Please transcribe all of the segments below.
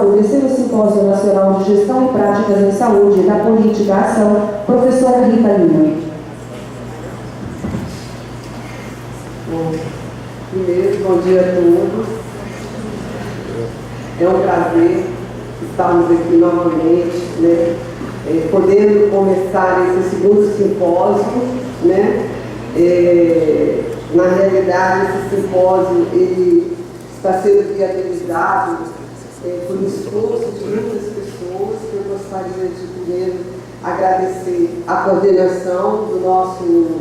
Saúde, seu Simpósio Nacional de Gestão e Práticas em Saúde e da Política Ação, professora Rita Lima. Bom, primeiro, bom dia a todos. É um prazer estarmos aqui novamente, né, podendo começar esse segundo simpósio, né. Na realidade, esse simpósio ele está sendo viabilizado por um esforço de muitas pessoas, que eu gostaria de primeiro agradecer a coordenação do nosso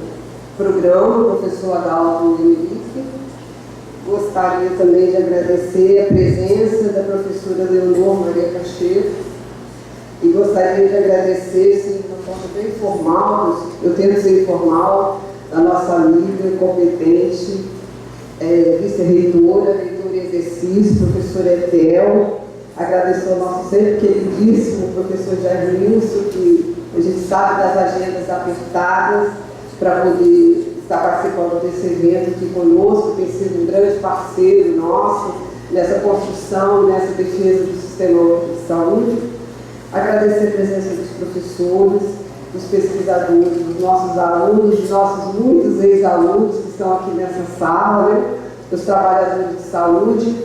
programa, o professor Adalto Henrique. Gostaria também de agradecer a presença da professora Leonor Maria Cacheiro e gostaria de agradecer, sim, de uma forma bem formal, eu tento ser informal, a nossa amiga competente, vice-reitora, reitora em exercício, professora Etel. Agradecer ao nosso sempre queridíssimo professor Jair Nilson, que a gente sabe das agendas apertadas para poder estar participando desse evento aqui conosco, tem sido um grande parceiro nosso nessa construção, nessa defesa do Sistema Único de Saúde. Agradecer a presença dos professores, dos pesquisadores, dos nossos alunos, dos nossos muitos ex-alunos que estão aqui nessa sala, né? Dos trabalhadores de saúde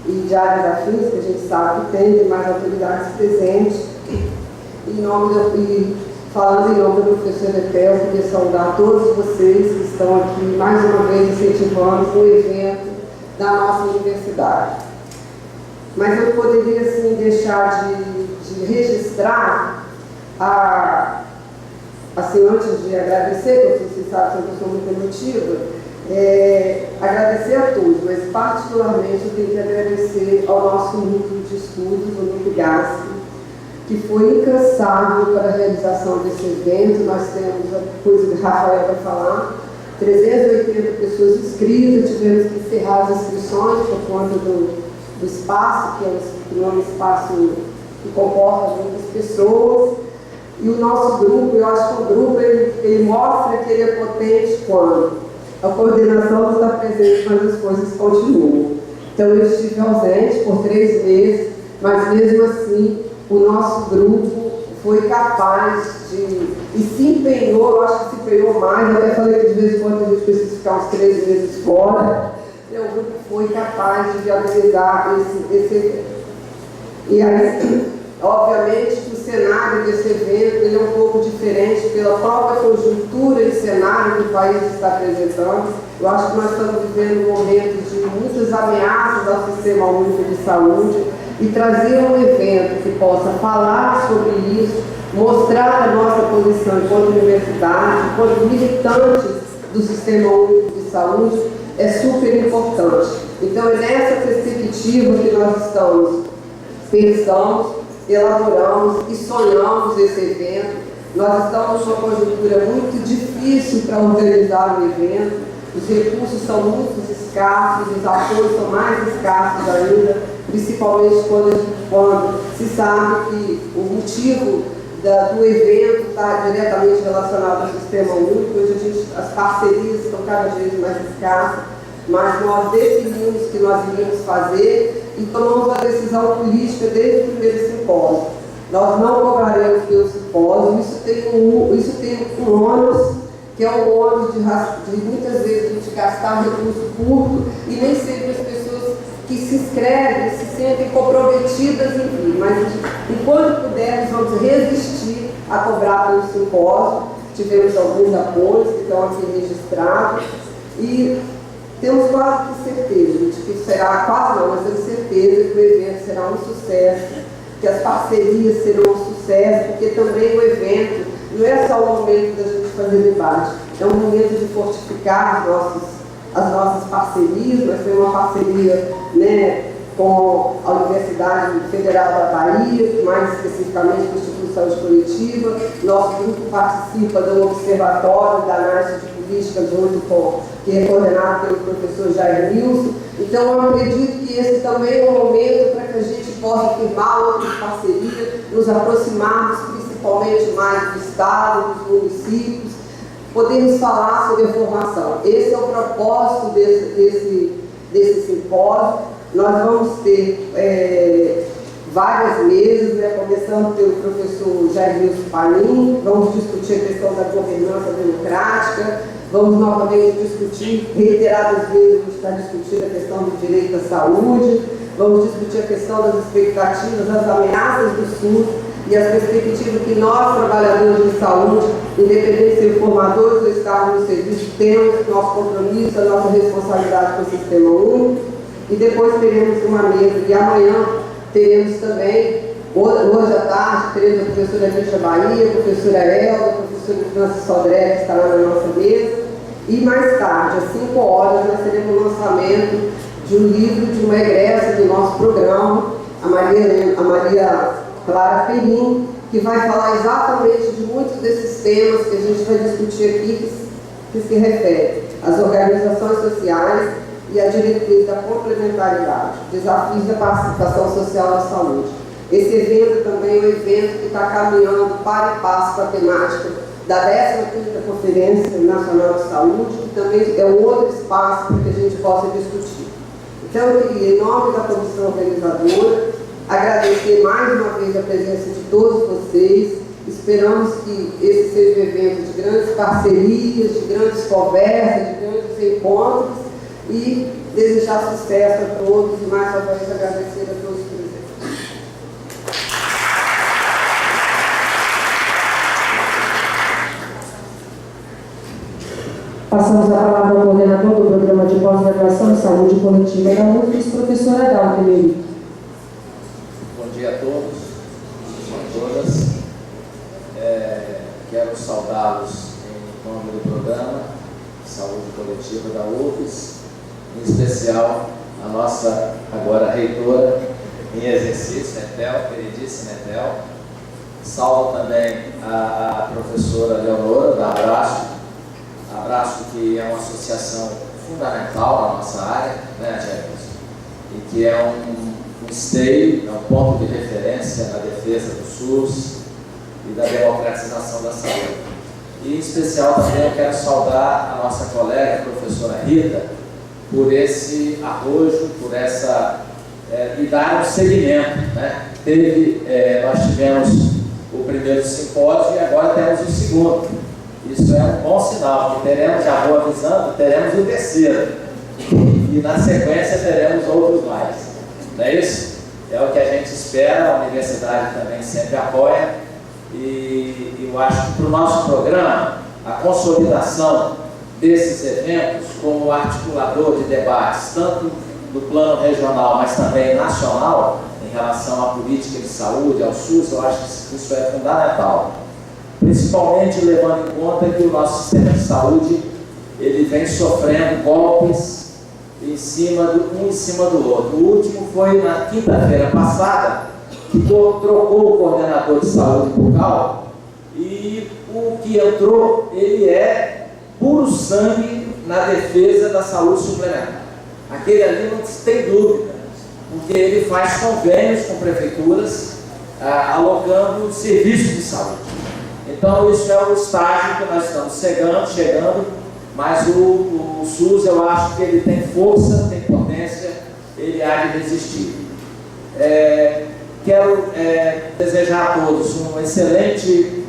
e de áreas afins, que a gente sabe que tem mais autoridades presentes. Falando em nome da professora Etel, eu queria saudar todos vocês que estão aqui mais uma vez incentivando o evento da nossa universidade. Mas eu poderia assim deixar de registrar assim, antes de agradecer, porque vocês sabem que eu sou muito emotiva, agradecer a todos, mas particularmente eu tenho que agradecer ao nosso núcleo de estudos, o Núcleo GASP, que foi incansável para a realização desse evento. Nós temos a coisa que o Rafael vai falar, 380 pessoas inscritas, tivemos que encerrar as inscrições por conta do espaço, que é um espaço que comporta muitas pessoas. E o nosso grupo, eu acho que o grupo ele mostra que ele é potente quando a coordenação não está presente, mas as coisas continuam. Então eu estive ausente por 3 meses, mas mesmo assim o nosso grupo foi capaz e se empenhou, eu acho que se empenhou mais, eu até falei que de vez em quando a gente precisa ficar uns 3 meses fora. Então, o grupo foi capaz de viabilizar esse evento. E aí, obviamente, que o cenário desse evento ele é um pouco diferente pela própria conjuntura e cenário que o país está apresentando. Eu acho que nós estamos vivendo um momento de muitas ameaças ao Sistema Único de Saúde, e trazer um evento que possa falar sobre isso, mostrar a nossa posição enquanto universidade, enquanto militantes do Sistema Único de Saúde, é super importante. Então, é nessa perspectiva que nós pensamos, elaboramos e sonhamos esse evento. Nós estamos numa conjuntura muito difícil para organizar o evento, os recursos são muito escassos, os apoios são mais escassos ainda, principalmente quando se sabe que o motivo do evento está diretamente relacionado ao Sistema Único, onde as parcerias estão cada vez mais escassas, mas nós definimos que nós iríamos fazer e tomamos a decisão política desde o primeiro simpósio. Nós não cobraremos pelo simpósio, isso tem um ônus, que é o ônus de muitas vezes a gente gastar recurso público e nem sempre as pessoas que se inscrevem se sentem comprometidas em vir, mas enquanto pudermos vamos resistir a cobrar pelo simpósio. Tivemos alguns apoios que estão aqui registrados e temos quase que certeza de que será, quase não, mas temos certeza que o evento será um sucesso, que as parcerias serão um sucesso, porque também o evento não é só o momento da gente fazer debate, é um momento de fortificar as nossas parcerias. Nós temos uma parceria, né, com a Universidade Federal da Bahia, mais especificamente com a Instituto de Saúde Coletiva. Nosso grupo participa do Observatório da Análise de Política, que é coordenado pelo professor Jair Nilson. Então, eu acredito que esse também é um momento para que a gente possa firmar outras parcerias, nos aproximarmos principalmente mais do Estado, dos municípios, podemos falar sobre a formação. Esse é o propósito desse simpósio. Nós vamos ter várias mesas, né, começando pelo professor Jair Wilson Panim. Vamos discutir a questão da governança democrática, vamos novamente discutir, reiteradas vezes, a gente está discutindo a questão do direito à saúde, vamos discutir a questão das expectativas, das ameaças do SUS e as perspectivas que nós, trabalhadores de saúde, independente de ser formadores ou estarmos no serviço, temos nosso compromisso, a nossa responsabilidade com o Sistema Único. E depois teremos uma mesa, e amanhã teremos também, hoje à tarde, teremos a professora Misha Bahia, a professora Elda, a professora Francis Sodré, que estará na nossa mesa. E mais tarde, às 5 horas, nós teremos o lançamento de um livro, de uma egressa do nosso programa, a Maria Clara Perim, que vai falar exatamente de muitos desses temas que a gente vai discutir aqui, que se refere às organizações sociais e à diretriz da complementaridade, desafios da participação social na saúde. Esse evento também é um evento que está caminhando para e passo com a temática da 15ª Conferência Nacional de Saúde, que também é um outro espaço para que a gente possa discutir. Então, eu queria, em nome da comissão organizadora, agradecer mais uma vez a presença de todos vocês. Esperamos que esse seja um evento de grandes parcerias, de grandes conversas, de grandes encontros e desejar sucesso a todos e mais uma vez agradecer a todos os presentes. Passamos a palavra ao coordenador do Programa de Pós-Graduação em Saúde Coletiva da UFES, professora Dalva Emerick. Bom dia a todos e a todas. Quero saudá-los em nome do Programa de Saúde Coletiva da UFES, em especial a nossa agora reitora em exercício, Netel, queridíssima Netel. Salvo também a professora Leonora, da Abraço, que é uma associação fundamental na nossa área, né, Jefferson? E que é um esteio, é um ponto de referência na defesa do SUS e da democratização da saúde. E, em especial, também eu quero saudar a nossa colega, a professora Rita, por esse arrojo, por essa... e dar um seguimento, né? Nós tivemos o primeiro simpósio e agora temos o segundo. Isso é um bom sinal, que teremos, já vou avisando, teremos o terceiro. E na sequência teremos outros mais. Não é isso? É o que a gente espera, a universidade também sempre apoia. E eu acho que para o nosso programa, a consolidação desses eventos como articulador de debates, tanto do plano regional, mas também nacional, em relação à política de saúde, ao SUS, eu acho que isso é fundamental. Principalmente levando em conta que o nosso sistema de saúde ele vem sofrendo golpes um em cima do outro. O último foi na quinta-feira passada, que trocou o coordenador de saúde bucal e o que entrou, ele é puro sangue na defesa da saúde suplementar. Aquele ali não tem dúvida, porque ele faz convênios com prefeituras alocando serviços de saúde. Então, isso é o estágio que nós estamos chegando, mas o SUS, eu acho que ele tem força, tem potência, ele há de resistir. Quero desejar a todos um excelente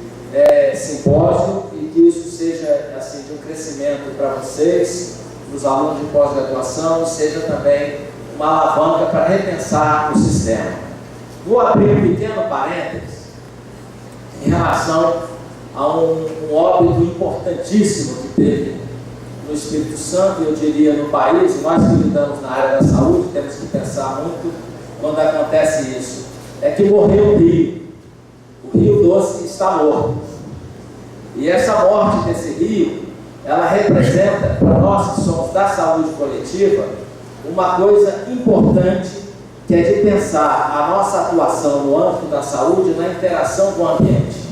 simpósio e que isso seja assim, de um crescimento para vocês, os alunos de pós-graduação, seja também uma alavanca para repensar o sistema. Vou abrir um pequeno parênteses em relação a um óbito importantíssimo que teve no Espírito Santo, eu diria no país, e nós que lidamos na área da saúde temos que pensar muito quando acontece isso, é que morreu o Rio. O Rio Doce está morto. E essa morte desse rio, ela representa, para nós que somos da saúde coletiva, uma coisa importante, que é de pensar a nossa atuação no âmbito da saúde na interação com o ambiente.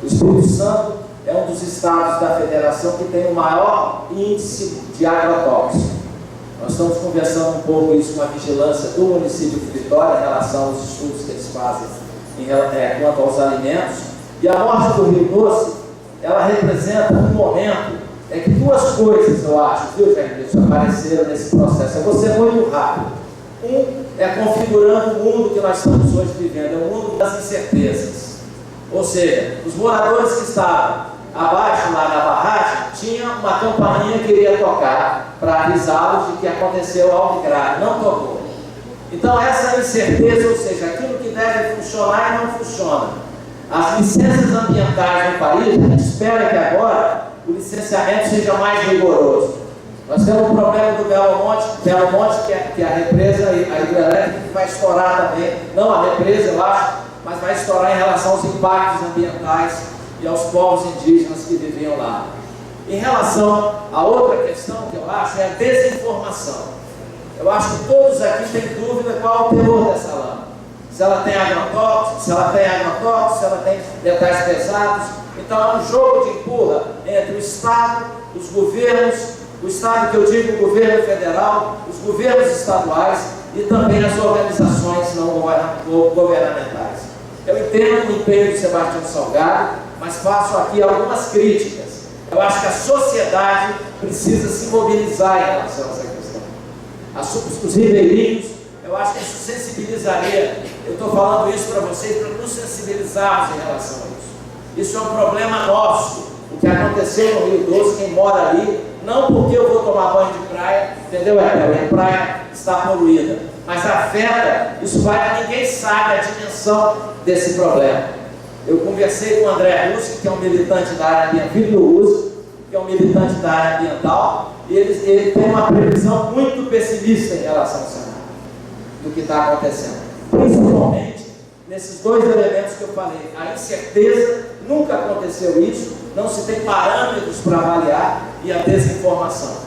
O Espírito Santo é um dos estados da federação que tem o maior índice de agrotóxico. Nós estamos conversando um pouco isso com a vigilância do município de Vitória em relação aos estudos que eles fazem quanto aos alimentos. E a morte do Rio Doce, ela representa um momento que duas coisas, eu acho, viu, Jair, apareceram nesse processo. Eu vou ser muito rápido. Um é configurando o mundo que nós estamos hoje vivendo, é o mundo das incertezas. Ou seja, os moradores que estavam abaixo lá na barragem tinham uma campainha que iria tocar para avisá-los de que aconteceu algo grave, não tocou. Então essa incerteza, ou seja, aquilo que deve funcionar e não funciona. As licenças ambientais no país, a gente espera que agora o licenciamento seja mais rigoroso. Nós temos o problema do Belo Monte, que é a represa, a hidrelétrica, que vai estourar também, não a represa, eu acho, mas vai estourar em relação aos impactos ambientais e aos povos indígenas que viviam lá. Em relação a outra questão que eu acho é a desinformação. Eu acho que todos aqui têm dúvida qual é o teor dessa lama. Se ela tem agrotóxicos, se ela tem metais pesados. Então é um jogo de empurra entre o Estado, os governos, o Estado que eu digo, o governo federal, os governos estaduais e também as organizações não governamentais. Eu entendo o empenho do Sebastião Salgado, mas faço aqui algumas críticas. Eu acho que a sociedade precisa se mobilizar em relação a essa questão. Os ribeirinhos, eu acho que isso sensibilizaria. Eu estou falando isso para vocês, para nos sensibilizarmos em relação a isso. Isso é um problema nosso. O que aconteceu no Rio Doce, quem mora ali, não porque eu vou tomar banho de praia, entendeu? A praia está poluída, mas afeta, isso vai, ninguém sabe a dimensão desse problema. Eu conversei com o André Russo, que é um militante da área ambiental, filho do Russo, que é um militante da área ambiental, e ele tem uma previsão muito pessimista em relação ao cenário do que está acontecendo. Principalmente nesses dois elementos que eu falei, a incerteza, nunca aconteceu isso, não se tem parâmetros para avaliar, e a desinformação.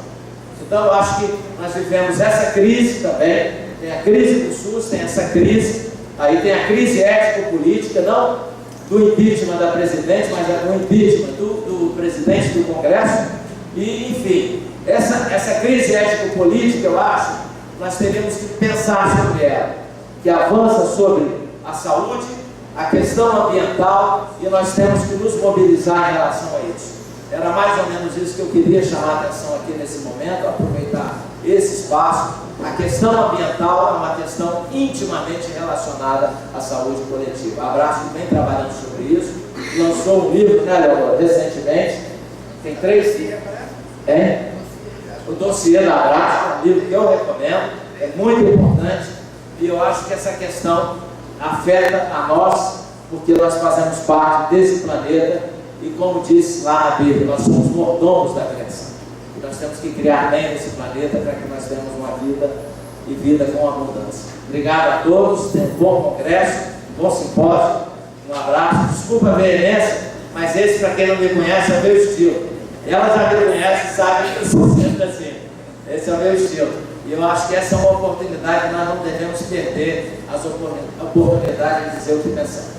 Então eu acho que nós vivemos essa crise também, tem a crise do SUS, tem essa crise, aí tem a crise ético-política, não do impeachment da presidente, mas do impeachment do presidente do Congresso, e enfim, essa crise ético-política, eu acho, nós teríamos que pensar sobre ela, que avança sobre a saúde, a questão ambiental, e nós temos que nos mobilizar em relação a isso. Era mais ou menos isso que eu queria chamar a atenção aqui nesse momento, aproveitar esse espaço. A questão ambiental é uma questão intimamente relacionada à saúde coletiva. A Abraço vem trabalhando sobre isso, lançou um livro, né, Leonor, recentemente, tem 3 livros, o dossiê da Abraço, é um livro que eu recomendo, é muito importante, e eu acho que essa questão afeta a nós, porque nós fazemos parte desse planeta, e como disse lá na Bíblia, nós somos mordomos da criação. E nós temos que criar bem esse planeta para que nós tenhamos uma vida e vida com abundância. Obrigado a todos, tenham um bom congresso, um bom simpósio, um abraço. Desculpa a veemência, mas esse, para quem não me conhece, é o meu estilo. Ela já me conhece e sabe que eu sou sempre assim. Esse é o meu estilo. E eu acho que essa é uma oportunidade que nós não devemos perder, a oportunidade de dizer o que pensamos.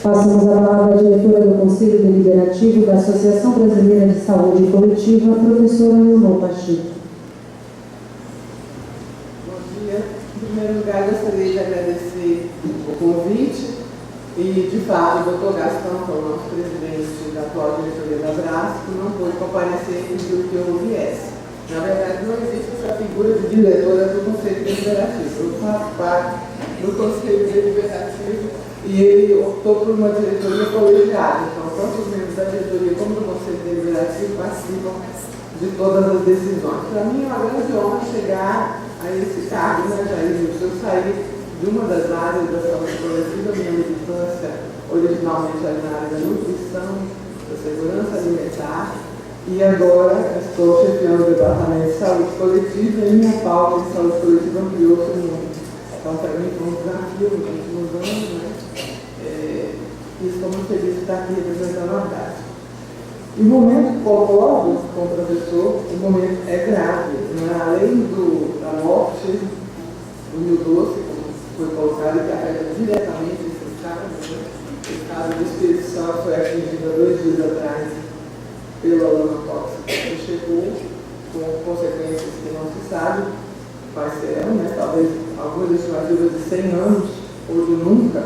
Passamos a palavra à diretora do Conselho Deliberativo da Associação Brasileira de Saúde Coletiva, professora Leonor Pacheco. Bom dia. Em primeiro lugar, gostaria de agradecer o convite e, de fato, o doutor Gastão, que é o nosso presidente da atual diretoria da Abraço, que não pôde comparecer e pediu que eu viesse. Na verdade, não existe essa figura de diretora do Conselho Deliberativo. Eu faço parte do Conselho Deliberativo e ele optou por uma diretoria colegiada. Então, tanto os membros da diretoria como do Conselho Deliberativo participam de todas as decisões. Para mim é uma grande honra chegar a esse cargo, né, Jair? Eu saí de uma das áreas da saúde coletiva, minha militância originalmente era na área da nutrição, da segurança alimentar, e agora estou chefiando o departamento de saúde coletiva e minha pauta de saúde coletiva ampliou-se muito. Então, para mim foi um desafio nos últimos anos, né? E estou muito feliz de estar aqui representando a Abraço. E o momento que concordo com o professor, o momento é grave, né? Além da morte do Rio Doce, como foi colocado, que afeta diretamente esse estado, né? O estado de Espírito Santo foi atingido há 2 dias atrás pela lama tóxica que chegou, com consequências que não se sabe quais serão, né? Talvez algumas estimativas de 100 anos, ou de nunca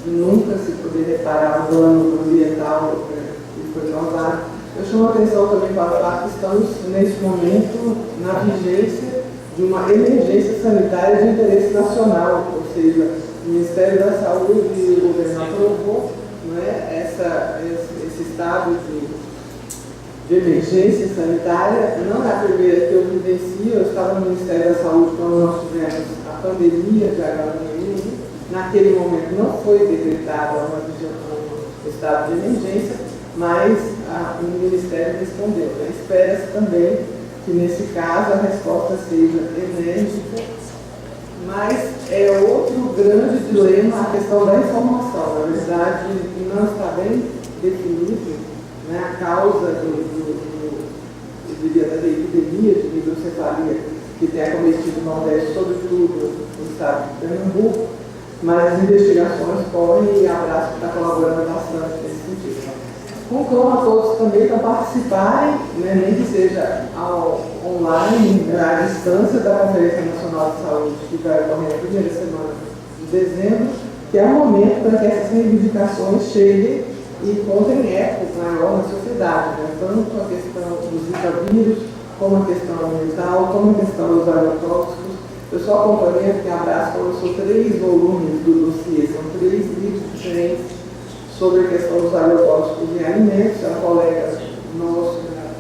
se poder reparar o dano ambiental que foi causado. Eu chamo a atenção também para o fato que estamos, neste momento, na vigência de uma emergência sanitária de interesse nacional, ou seja, o Ministério da Saúde e o governo aprovou, não é, esse estado de emergência sanitária. Não é a primeira que eu vivencio. Eu estava no Ministério da Saúde quando nós tivemos a pandemia de H1N1. Naquele momento não foi decretado um estado de emergência, mas o Ministério respondeu. Espera-se também que, nesse caso, a resposta seja enérgica, mas é outro grande dilema a questão da informação. Na verdade, não está bem definido, né, a causa da epidemia de microcefalia que tem acometido o Nordeste, sobretudo no estado de Pernambuco, mas as investigações correm e a Abraço está colaborando bastante nesse sentido. Conclamo a todos também para participarem, né, nem que seja online, à distância da Conferência Nacional de Saúde, que vai ocorrer na primeira semana de dezembro, que é o momento para que essas reivindicações cheguem e encontrem eco maior na sociedade, né? Tanto a questão dos zika-vírus, como a questão ambiental, como a questão dos agrotóxicos. Eu só acompanhei porque a Abraço lançou 3 volumes do dossiê, são 3 livros diferentes sobre a questão dos agrotóxicos em alimentos. É um colega nosso, né,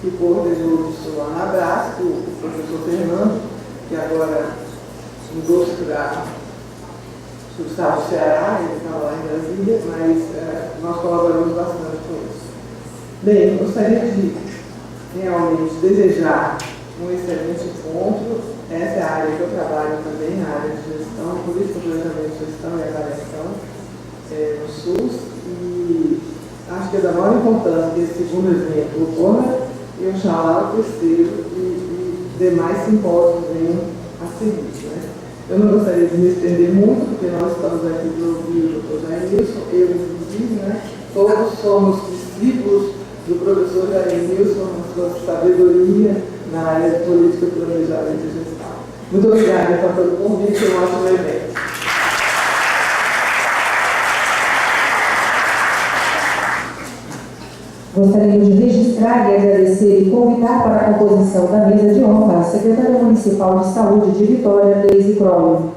que coordenou isso lá na Abraço, o professor Fernando, que agora mudou-se para o estado do Ceará, ele está lá em Brasília, mas nós colaboramos bastante com isso. Bem, eu gostaria de realmente desejar um excelente encontro. Essa é a área que eu trabalho também, a área de gestão, política, planejamento, gestão e avaliação no SUS, e acho que é da maior importância que esse segundo evento ocorra e oxalá o terceiro e demais simpósios venham a seguir, né? Eu não gostaria de me estender muito, porque nós estamos aqui para ouvir o Dr. Jairnilson, eu inclusive, né? Todos somos discípulos do professor Jairnilson, na sua sabedoria na área de política, planejamento e gestão. Muito obrigada por todo o convite e um ótimo evento. Gostaria de registrar e agradecer e convidar para a composição da mesa de honra a Secretária Municipal de Saúde de Vitória, Deise Crowley.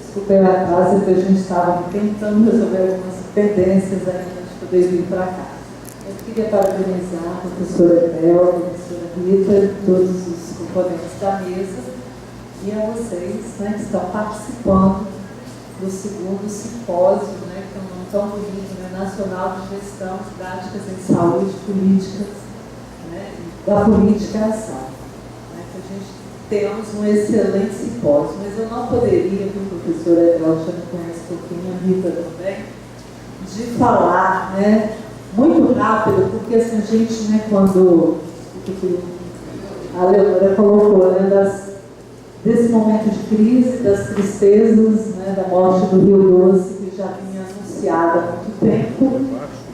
Desculpem a casa, que a gente estava tentando resolver algumas pendências ainda de poder vir para cá. Eu queria parabenizar a professora Etel, a professora Rita, todos os componentes da mesa e a vocês, né, que estão participando do segundo simpósio, né, que é um nome tão bonito, né, Nacional de Gestão de Práticas em Saúde, Políticas, né, da Política à Ação. Né, que a gente temos um excelente simpósio, mas eu não poderia, como a professora Etel já me conhece um pouquinho, a Rita também, de falar, né, muito rápido, porque assim, a gente, né, quando a Leonora colocou, né, desse momento de crise, das tristezas, né, da morte do Rio Doce, que já vinha anunciada há muito tempo,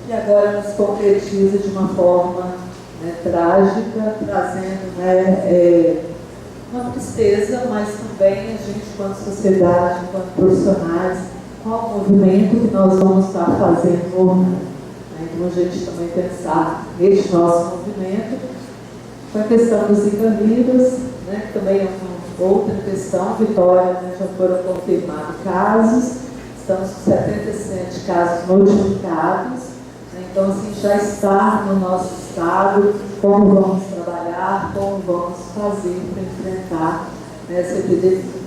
e agora nos concretiza de uma forma, né, trágica, trazendo, né, uma tristeza, mas também a gente, enquanto sociedade, enquanto profissionais, qual o movimento que nós vamos estar fazendo, né? Então a gente também pensar neste nosso movimento, com a questão dos zika-vírus, né, que também é uma outra questão. Vitória, né, já foram confirmados casos, estamos com 77 casos notificados, né, então assim, já está no nosso estado como vamos trabalhar, como vamos fazer para enfrentar essa epidemia.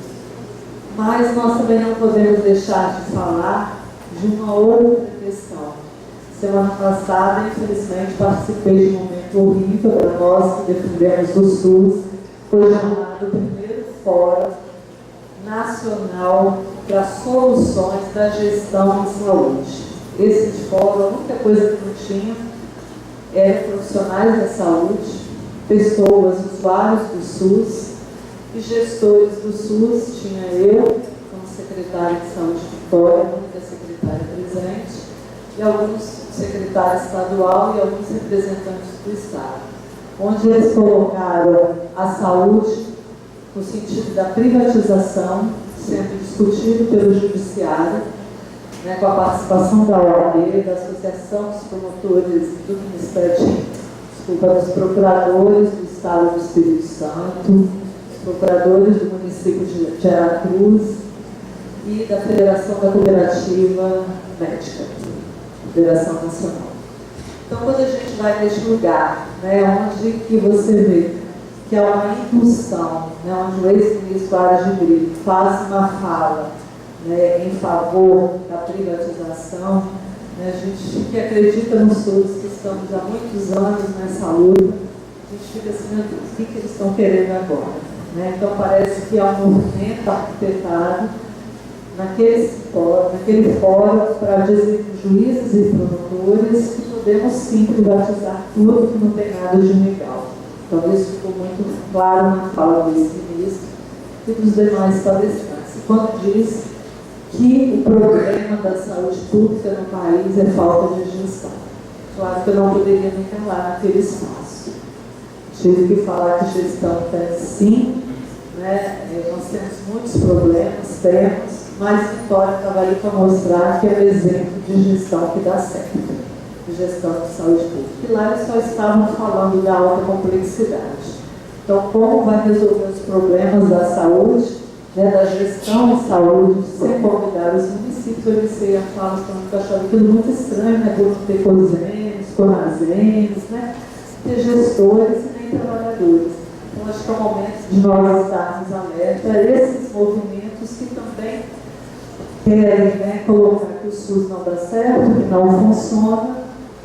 Mas nós também não podemos deixar de falar de uma outra questão. Semana passada, infelizmente, participei de um momento horrível para nós que defendemos o SUS. Foi chamado o primeiro Fórum Nacional para Soluções da Gestão em Saúde. Esse fórum, a única coisa que não tinha era profissionais da saúde, pessoas, usuários do SUS, e gestores do SUS, tinha eu, como secretária de saúde de Vitória, a única secretária presente, e alguns secretários estadual e alguns representantes do Estado, onde eles colocaram a saúde no sentido da privatização, sendo discutido pelo Judiciário, né, com a participação da OAB, da Associação dos Promotores do Ministério, dos Procuradores do Estado do Espírito Santo, dos Procuradores do município de Aracruz e da Federação da Cooperativa Médica, Federação Nacional. Então, quando a gente vai neste lugar, né, onde que você vê que há uma impulsão, né, onde o ex-ministro Aras de Brito faz uma fala, né, em favor da privatização, né, a gente que acredita nos SUS, que estamos há muitos anos nessa luta, a gente fica assim, meu Deus, o que eles estão querendo agora? Né? Então parece que há um movimento arquitetado naquele fórum para dizer que juízes e promotores que podemos sim privatizar tudo, que não tem nada de legal. Então isso ficou muito claro na fala do ex-ministro e dos demais palestrantes. Quando diz que o problema da saúde pública no país é falta de gestão. Claro que eu não poderia me calar naquele espaço. Tive que falar que gestão tem sim, né? Nós temos muitos problemas, mas Vitória estava ali para mostrar que é um exemplo de gestão que dá certo, de gestão de saúde pública. E lá eles só estavam falando da alta complexidade. Então, como vai resolver os problemas da saúde, né, da gestão de saúde, sem convidar os municípios? Eu iniciei a fala falando que eu achava aquilo muito estranho, né, por não ter COSENES, CONASENES, né, ter gestores e nem trabalhadores. Então, acho que é o momento de nós estarmos alerta a esses movimentos que também querem, né, colocar que o SUS não dá certo, que não funciona,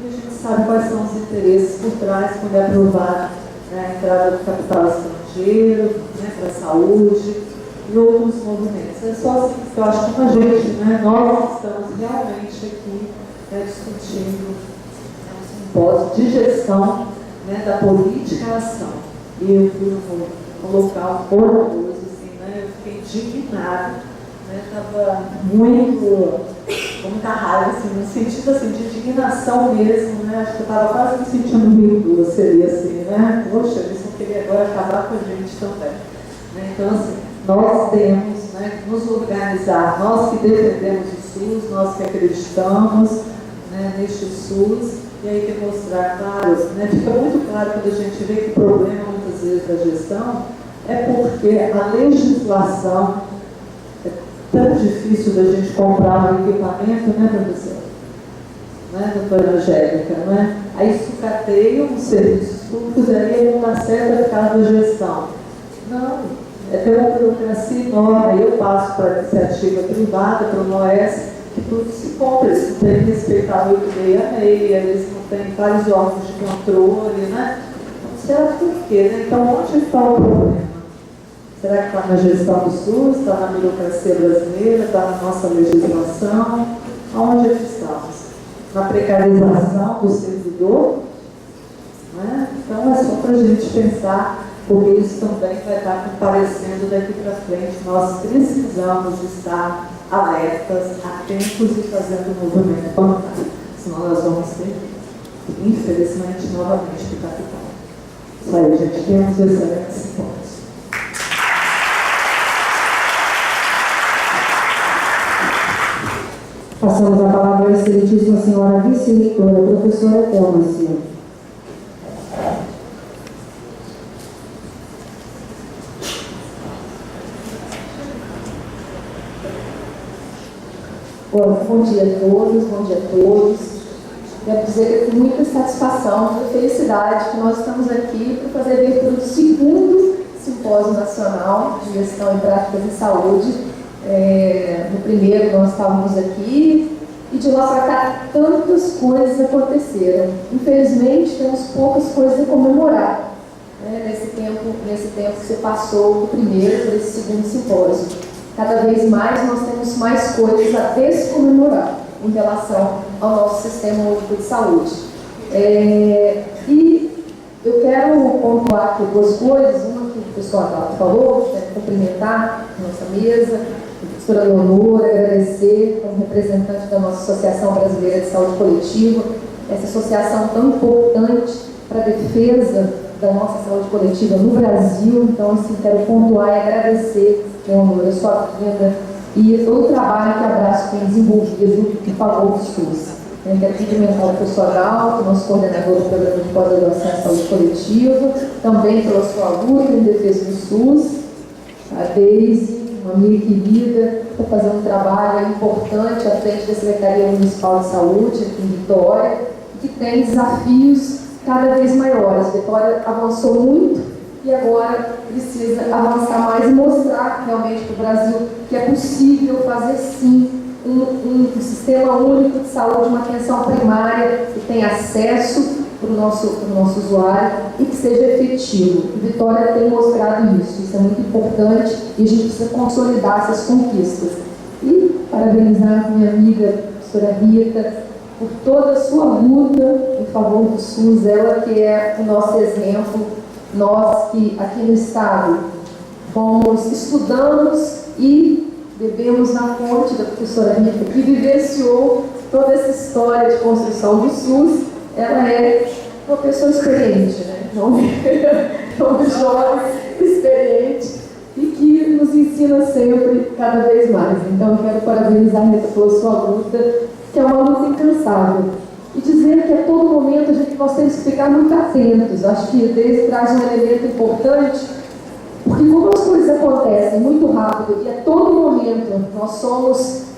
e a gente sabe quais são os interesses por trás quando é aprovada, né, a entrada do capital estrangeiro, né, para a saúde e outros movimentos. É só assim que eu acho que a gente, né, nós estamos realmente aqui, né, discutindo um simpósio de gestão, né, da política e ação. E eu fui um local horroroso, assim, né, eu fiquei indignada, né, estava com muita raiva, assim, no sentido assim, de indignação mesmo, né, acho que eu estava quase me sentindo no Rio Doce, seria assim, né, poxa, eles vão querer agora acabar com a gente também. Né? Então, assim, nós temos, né, que nos organizar, nós que defendemos o SUS, nós que acreditamos, né, neste SUS, e aí que mostrar, claro, né, fica muito claro quando a gente vê que o problema muitas vezes da gestão é porque a legislação é tão difícil da gente comprar um equipamento, né, professor? Né, doutora Angélica, não é? Aí sucateiam os serviços públicos e aí não dá certo por causa da gestão. Não, é ter uma burocracia enorme. Aí eu passo para a iniciativa privada, para o MOES, que tudo se compra, eles não têm que respeitar o 866, eles não têm vários órgãos de controle, né? Não será por quê, né? Então, onde está o problema? Será que está na gestão do SUS, está na burocracia brasileira, está na nossa legislação? Onde é que estamos? Na precarização do servidor? Né? Então, é só para a gente pensar, porque isso também vai estar comparecendo daqui para frente. Nós precisamos estar alertas, atentos e fazendo o movimento bancário. Senão nós vamos ter, infelizmente, novamente o capital. Isso aí, gente. Temos excelentes pontos. Passamos a palavra à excelentíssima senhora vice-reitora, professora Thelma Silva. Bom dia a todos, bom dia a todos. Quero dizer que é com muita satisfação, muita felicidade que nós estamos aqui para fazer a abertura do segundo Simpósio Nacional de Gestão e Práticas de Saúde. No primeiro nós estávamos aqui e de lá para cá tantas coisas aconteceram. Infelizmente temos poucas coisas a comemorar, né, nesse tempo que você passou do primeiro para esse segundo simpósio. Cada vez mais nós temos mais coisas a descomemorar em relação ao nosso sistema único de saúde. E eu quero pontuar aqui duas coisas, uma que professor Adalto falou, cumprimentar a nossa mesa, a professora Leonora, agradecer como representante da nossa Associação Brasileira de Saúde Coletiva, essa associação tão importante para a defesa da nossa saúde coletiva no Brasil. Então, assim, quero pontuar e agradecer, Leonora, a sua vinda e todo o trabalho que a Abraço tem desenvolvido em favor do SUS. Quero cumprimentar o professor Adalto, nosso coordenador do programa de pós-graduação em saúde coletiva, também pela sua luta em defesa do SUS, a Deise, uma amiga querida, está fazendo um trabalho importante à frente da Secretaria Municipal de Saúde aqui em Vitória, que tem desafios cada vez maiores. Vitória avançou muito e agora precisa avançar mais e mostrar realmente para o Brasil que é possível fazer sim um sistema único de saúde, uma atenção primária que tenha acesso para o nosso usuário e que seja efetivo. E Vitória tem mostrado isso é muito importante e a gente precisa consolidar essas conquistas. E parabenizar minha amiga, professora Rita, por toda a sua luta em favor do SUS, ela que é o nosso exemplo, nós que aqui no Estado estudamos e bebemos na fonte da professora Rita, que vivenciou toda essa história de construção do SUS. Ela é uma pessoa experiente, né? Uma jovem experiente e que nos ensina sempre, cada vez mais. Então, eu quero parabenizar a Rita pela sua luta, que é uma luta incansável. E dizer que a todo momento nós temos que ficar muito atentos. Acho que Deus traz um elemento importante, porque como as coisas acontecem muito rápido e a todo momento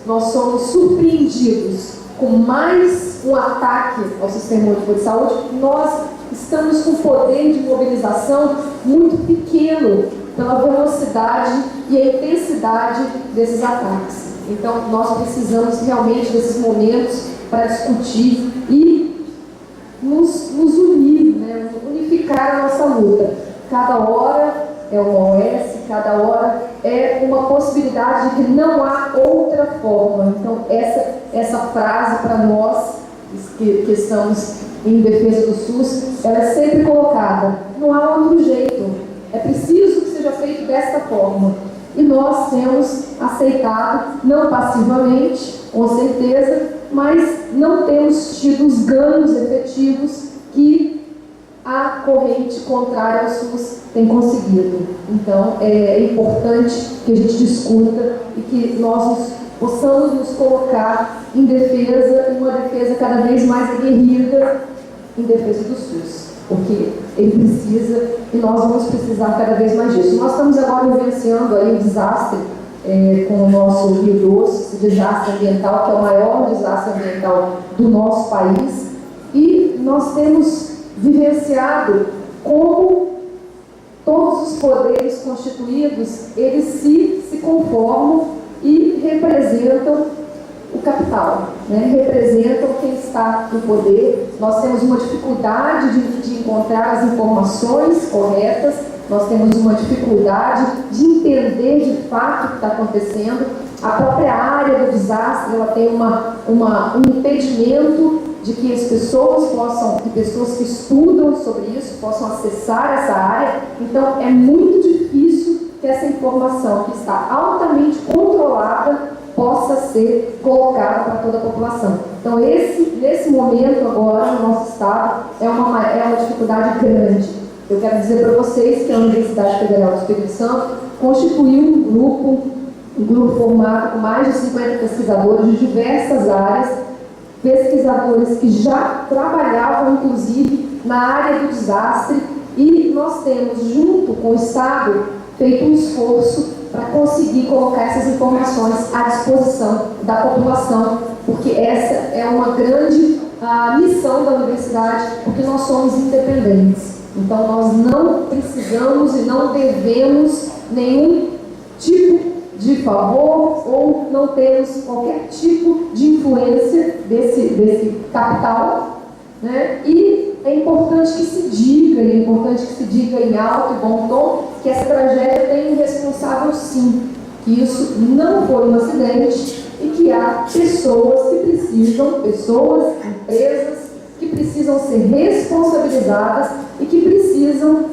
nós somos surpreendidos com mais um ataque ao sistema único de saúde, nós estamos com poder de mobilização muito pequeno pela velocidade e a intensidade desses ataques. Então, nós precisamos realmente desses momentos para discutir e nos unir, né? Unificar a nossa luta. Cada hora é uma OS, cada hora é uma possibilidade de que não há outra forma. Então, essa frase para nós que estamos em defesa do SUS, ela é sempre colocada. Não há outro jeito. É preciso que seja feito desta forma. E nós temos aceitado, não passivamente, com certeza, mas não temos tido os ganhos efetivos que a corrente contrária ao SUS tem conseguido. Então, é importante que a gente discuta e que nós possamos nos colocar em defesa, em uma defesa cada vez mais aguerrida em defesa do SUS, porque ele precisa e nós vamos precisar cada vez mais disso. Nós estamos agora vivenciando aí o desastre com o nosso Rio Doce, esse desastre ambiental, que é o maior desastre ambiental do nosso país, e nós temos vivenciado como todos os poderes constituídos, eles se conformam e representam o capital, né? Representam quem está no poder. Nós temos uma dificuldade de encontrar as informações corretas, nós temos uma dificuldade de entender de fato o que está acontecendo. A própria área do desastre, ela tem um impedimento de que as pessoas pessoas que estudam sobre isso, possam acessar essa área. Então, é muito difícil que essa informação, que está altamente controlada, possa ser colocada para toda a população. Então, nesse momento agora, no nosso estado, é uma dificuldade grande. Eu quero dizer para vocês que a Universidade Federal do Espírito Santo constituiu um grupo formado com mais de 50 pesquisadores de diversas áreas, pesquisadores que já trabalhavam, inclusive, na área do desastre, e nós temos, junto com o Estado, feito um esforço para conseguir colocar essas informações à disposição da população, porque essa é uma grande missão da universidade, porque nós somos independentes. Então, nós não precisamos e não devemos nenhum tipo de favor ou não temos qualquer tipo de influência desse capital, né? E é importante que se diga, em alto e bom tom, que essa tragédia tem um responsável sim, que isso não foi um acidente e que há pessoas, empresas, que precisam ser responsabilizadas e que precisam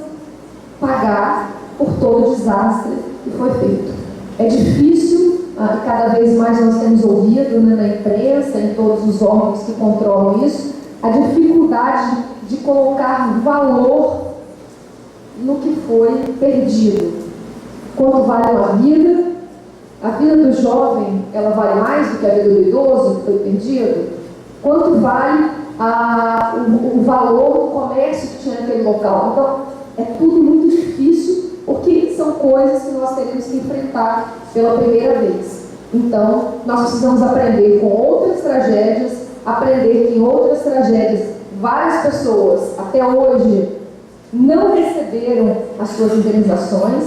pagar por todo o desastre que foi feito. É difícil, e cada vez mais nós temos ouvido, né, na imprensa, em todos os órgãos que controlam isso, a dificuldade de colocar valor no que foi perdido. Quanto vale uma vida? A vida do jovem, ela vale mais do que a vida do idoso que foi perdido? Quanto vale o valor do comércio que tinha naquele local? Então, é tudo muito difícil, porque são coisas que nós teremos que enfrentar pela primeira vez. Então, nós precisamos aprender com outras tragédias, aprender que em outras tragédias, várias pessoas, até hoje, não receberam as suas indenizações,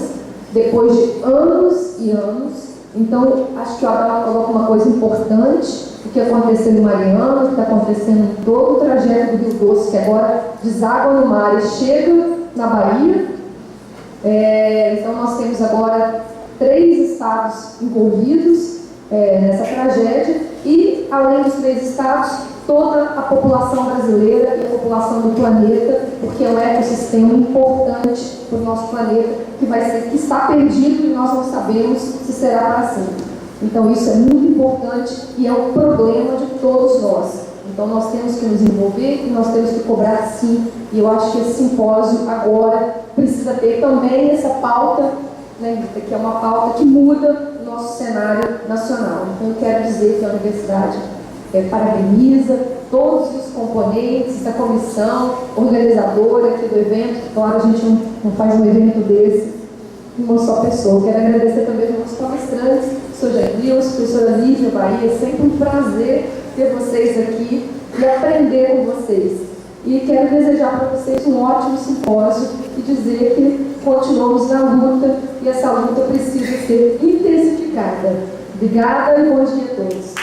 depois de anos e anos. Então, acho que a Adama coloca uma coisa importante, o que aconteceu em Mariana, o que está acontecendo em todo o trajeto do Rio Doce, que agora deságua no mar e chega na Bahia. Então, nós temos agora 3 estados envolvidos nessa tragédia e, além dos 3 estados, toda a população brasileira e a população do planeta, porque é um ecossistema importante para o nosso planeta, que está perdido e nós não sabemos se será para sempre. Então, isso é muito importante e é um problema de todos nós. Então, nós temos que nos envolver e nós temos que cobrar sim. E eu acho que esse simpósio agora precisa ter também essa pauta, né, que é uma pauta que muda o nosso cenário nacional. Então, eu quero dizer que a universidade parabeniza todos os componentes da comissão organizadora aqui do evento, que claro, a gente não faz um evento desse em uma só pessoa. Quero agradecer também aos nossos palestrantes, professor Jair Wilson, professora Lídia Bahia, é sempre um prazer ter vocês aqui e aprender com vocês. E quero desejar para vocês um ótimo simpósio e dizer que continuamos na luta e essa luta precisa ser intensificada. Obrigada e bom dia a todos.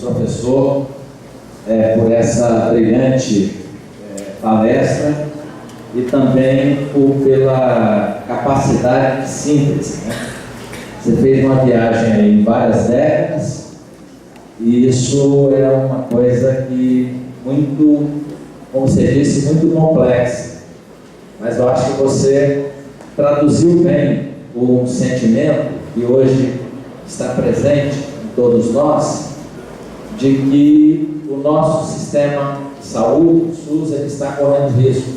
Professor, por essa brilhante palestra e também pela capacidade de síntese, né? Você fez uma viagem em várias décadas e isso é uma coisa que muito, como você disse, muito complexa, mas eu acho que você traduziu bem o sentimento que hoje está presente em todos nós, de que o nosso sistema de saúde, o SUS, ele está correndo risco.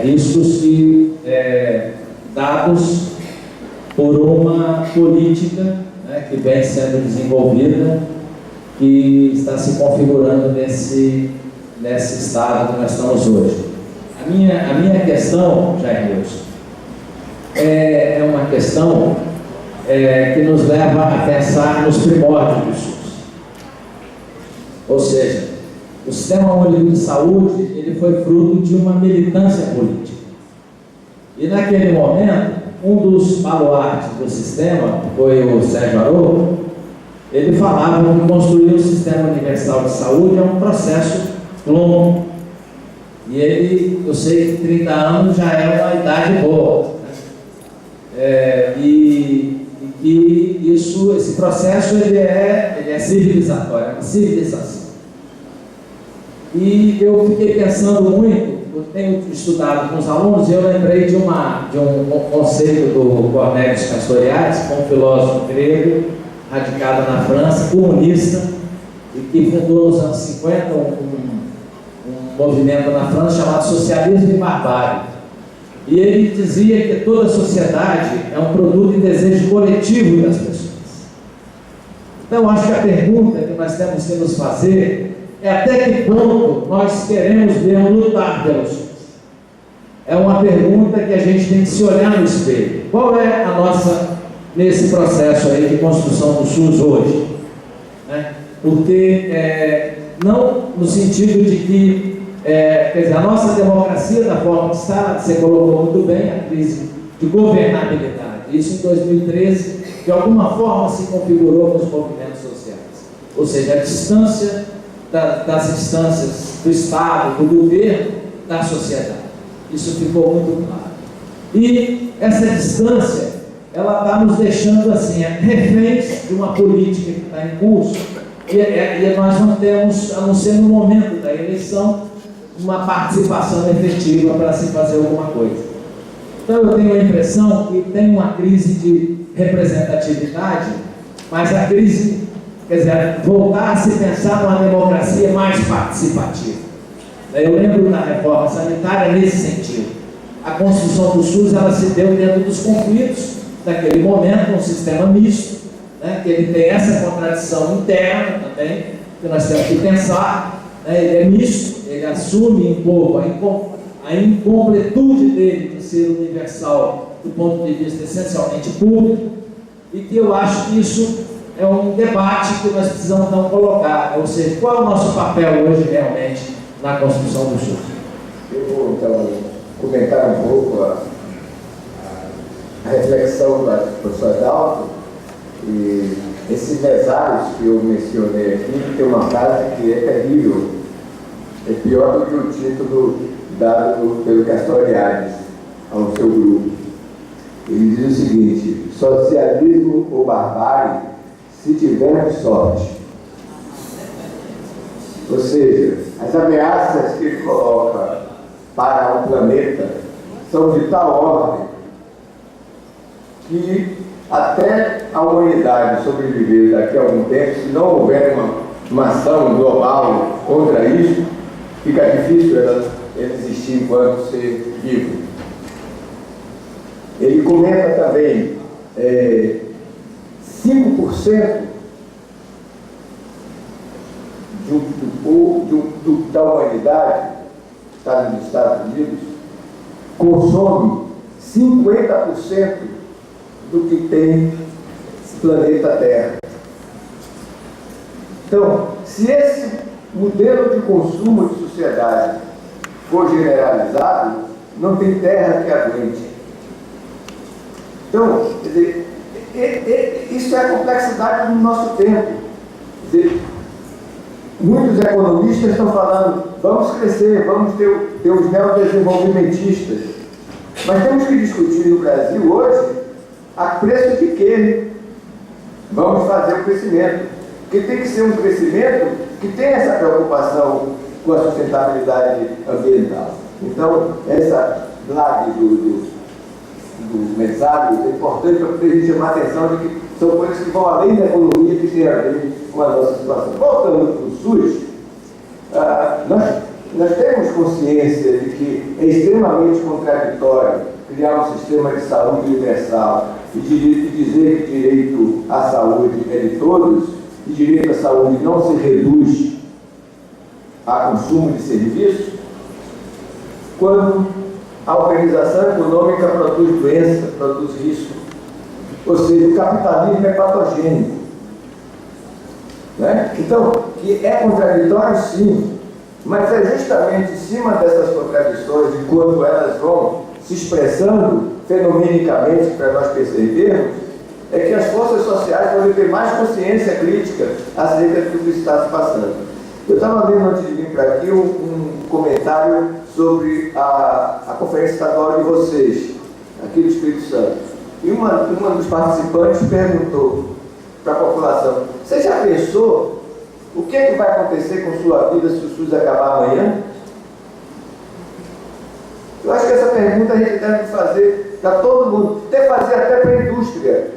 Riscos dados por uma política, né, que vem sendo desenvolvida, que está se configurando nesse estado que nós estamos hoje. A minha questão, Jair Wilson, é uma questão que nos leva a pensar nos primórdios do SUS. Ou seja, o Sistema Único de Saúde ele foi fruto de uma militância política. E naquele momento, um dos baluartes do sistema, que foi o Sérgio Haroldo, ele falava que construir o Sistema Universal de Saúde é um processo longo. E ele, eu sei que 30 anos já é uma idade boa. E esse processo ele é civilizatório, é uma civilização. E eu fiquei pensando muito, eu tenho estudado com os alunos, e eu lembrei de um conceito do Cornelius Castoriadis, um filósofo grego, radicado na França, comunista, e que fundou nos anos 50 um movimento na França chamado Socialismo e Barbárie. E ele dizia que toda sociedade é um produto de desejo coletivo das pessoas. Então, acho que a pergunta que nós temos que nos fazer é até que ponto nós queremos mesmo lutar pelo SUS. É uma pergunta que a gente tem que se olhar no espelho. Qual é a nossa, nesse processo aí de construção do SUS hoje? né? Porque não no sentido de que, quer dizer, a nossa democracia, da forma que está, você colocou muito bem, a crise de governabilidade, isso em 2013, de alguma forma se configurou nos movimentos sociais, ou seja, a distância das instâncias do Estado, do governo, da sociedade. Isso ficou muito claro. E essa distância, ela está nos deixando assim, reféns de uma política que está em curso, e nós não temos, a não ser no momento da eleição, uma participação efetiva para se fazer alguma coisa. Então eu tenho a impressão que tem uma crise de representatividade, mas a crise, quer dizer, voltar a se pensar numa democracia mais participativa. Eu lembro da reforma sanitária nesse sentido. A construção do SUS, ela se deu dentro dos conflitos daquele momento, um sistema misto, né, que ele tem essa contradição interna também, que nós temos que pensar, né, ele é misto, ele assume um pouco a incompletude dele de ser universal do ponto de vista essencialmente público, e que eu acho que isso é um debate que nós precisamos então colocar, ou seja, qual é o nosso papel hoje realmente na construção do SUS? Eu vou então comentar um pouco a reflexão da professora Dalto, e esses mesários que eu mencionei aqui tem uma frase que é terrível, é pior do que o título dado pelo Castoriadis ao seu grupo. Ele diz o seguinte: socialismo ou barbárie, se tivermos sorte. Ou seja, as ameaças que ele coloca para o planeta são de tal ordem que até a humanidade sobreviver daqui a algum tempo, se não houver uma ação global contra isso, fica difícil ela existir enquanto ser vivo. Ele comenta também 5% da humanidade, está nos Estados Unidos, consome 50% do que tem planeta Terra. Então, se esse modelo de consumo de sociedade for generalizado, não tem terra que aguente. Então, quer dizer, isso é a complexidade do nosso tempo. Quer dizer, muitos economistas estão falando, vamos crescer, vamos ter os neodesenvolvimentistas. Mas temos que discutir no Brasil hoje a preço de quê vamos fazer o crescimento. Porque tem que ser um crescimento que tenha essa preocupação com a sustentabilidade ambiental. Então, essa lag do mesário é importante para a gente chamar a atenção de que são coisas que vão além da economia, que tem a ver com a nossa situação. Voltando para o SUS, nós temos consciência de que é extremamente contraditório criar um sistema de saúde universal e dizer que direito à saúde é de todos, e direito à saúde não se reduz a consumo de serviços, quando a organização econômica produz doença, produz risco. Ou seja, o capitalismo é patogênico. Né? Então, que é contraditório, sim, mas é justamente em cima dessas contradições e quando elas vão se expressando fenomenicamente para nós percebermos, é que as forças sociais podem ter mais consciência crítica acerca do que está se passando. Eu estava lendo antes de vir para aqui um comentário sobre a conferência estadual de vocês, aqui do Espírito Santo. E uma dos participantes perguntou para a população: você já pensou o que é que vai acontecer com sua vida se o SUS acabar amanhã? Eu acho que essa pergunta a gente deve fazer para todo mundo, até fazer até para a indústria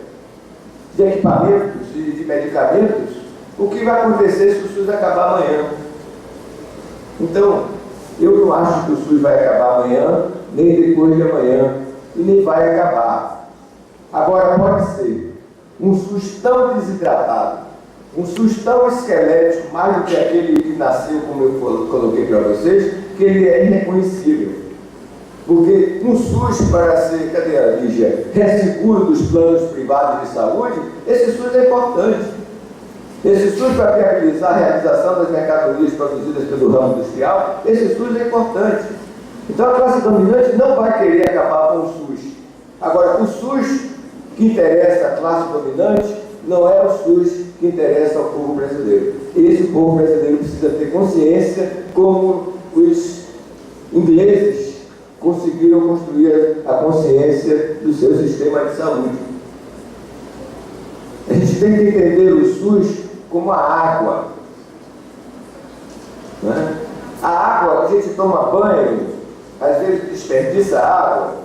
de equipamentos e de medicamentos, o que vai acontecer se o SUS acabar amanhã. Então, eu não acho que o SUS vai acabar amanhã, nem depois de amanhã, e nem vai acabar. Agora, pode ser um SUS tão desidratado, um SUS tão esquelético, mais do que aquele que nasceu, como eu coloquei para vocês, que ele é irreconhecível. Porque um SUS, para ser, cadê a Lígia, resseguro dos planos privados de saúde, esse SUS é importante. Esse SUS para viabilizar a realização das mercadorias produzidas pelo ramo industrial, esse SUS é importante. Então a classe dominante não vai querer acabar com o SUS. Agora, o SUS que interessa à classe dominante não é o SUS que interessa ao povo brasileiro. Esse povo brasileiro precisa ter consciência como os ingleses conseguiram construir a consciência do seu sistema de saúde. A gente tem que entender o SUS como a água. Né? A água, a gente toma banho, às vezes desperdiça água,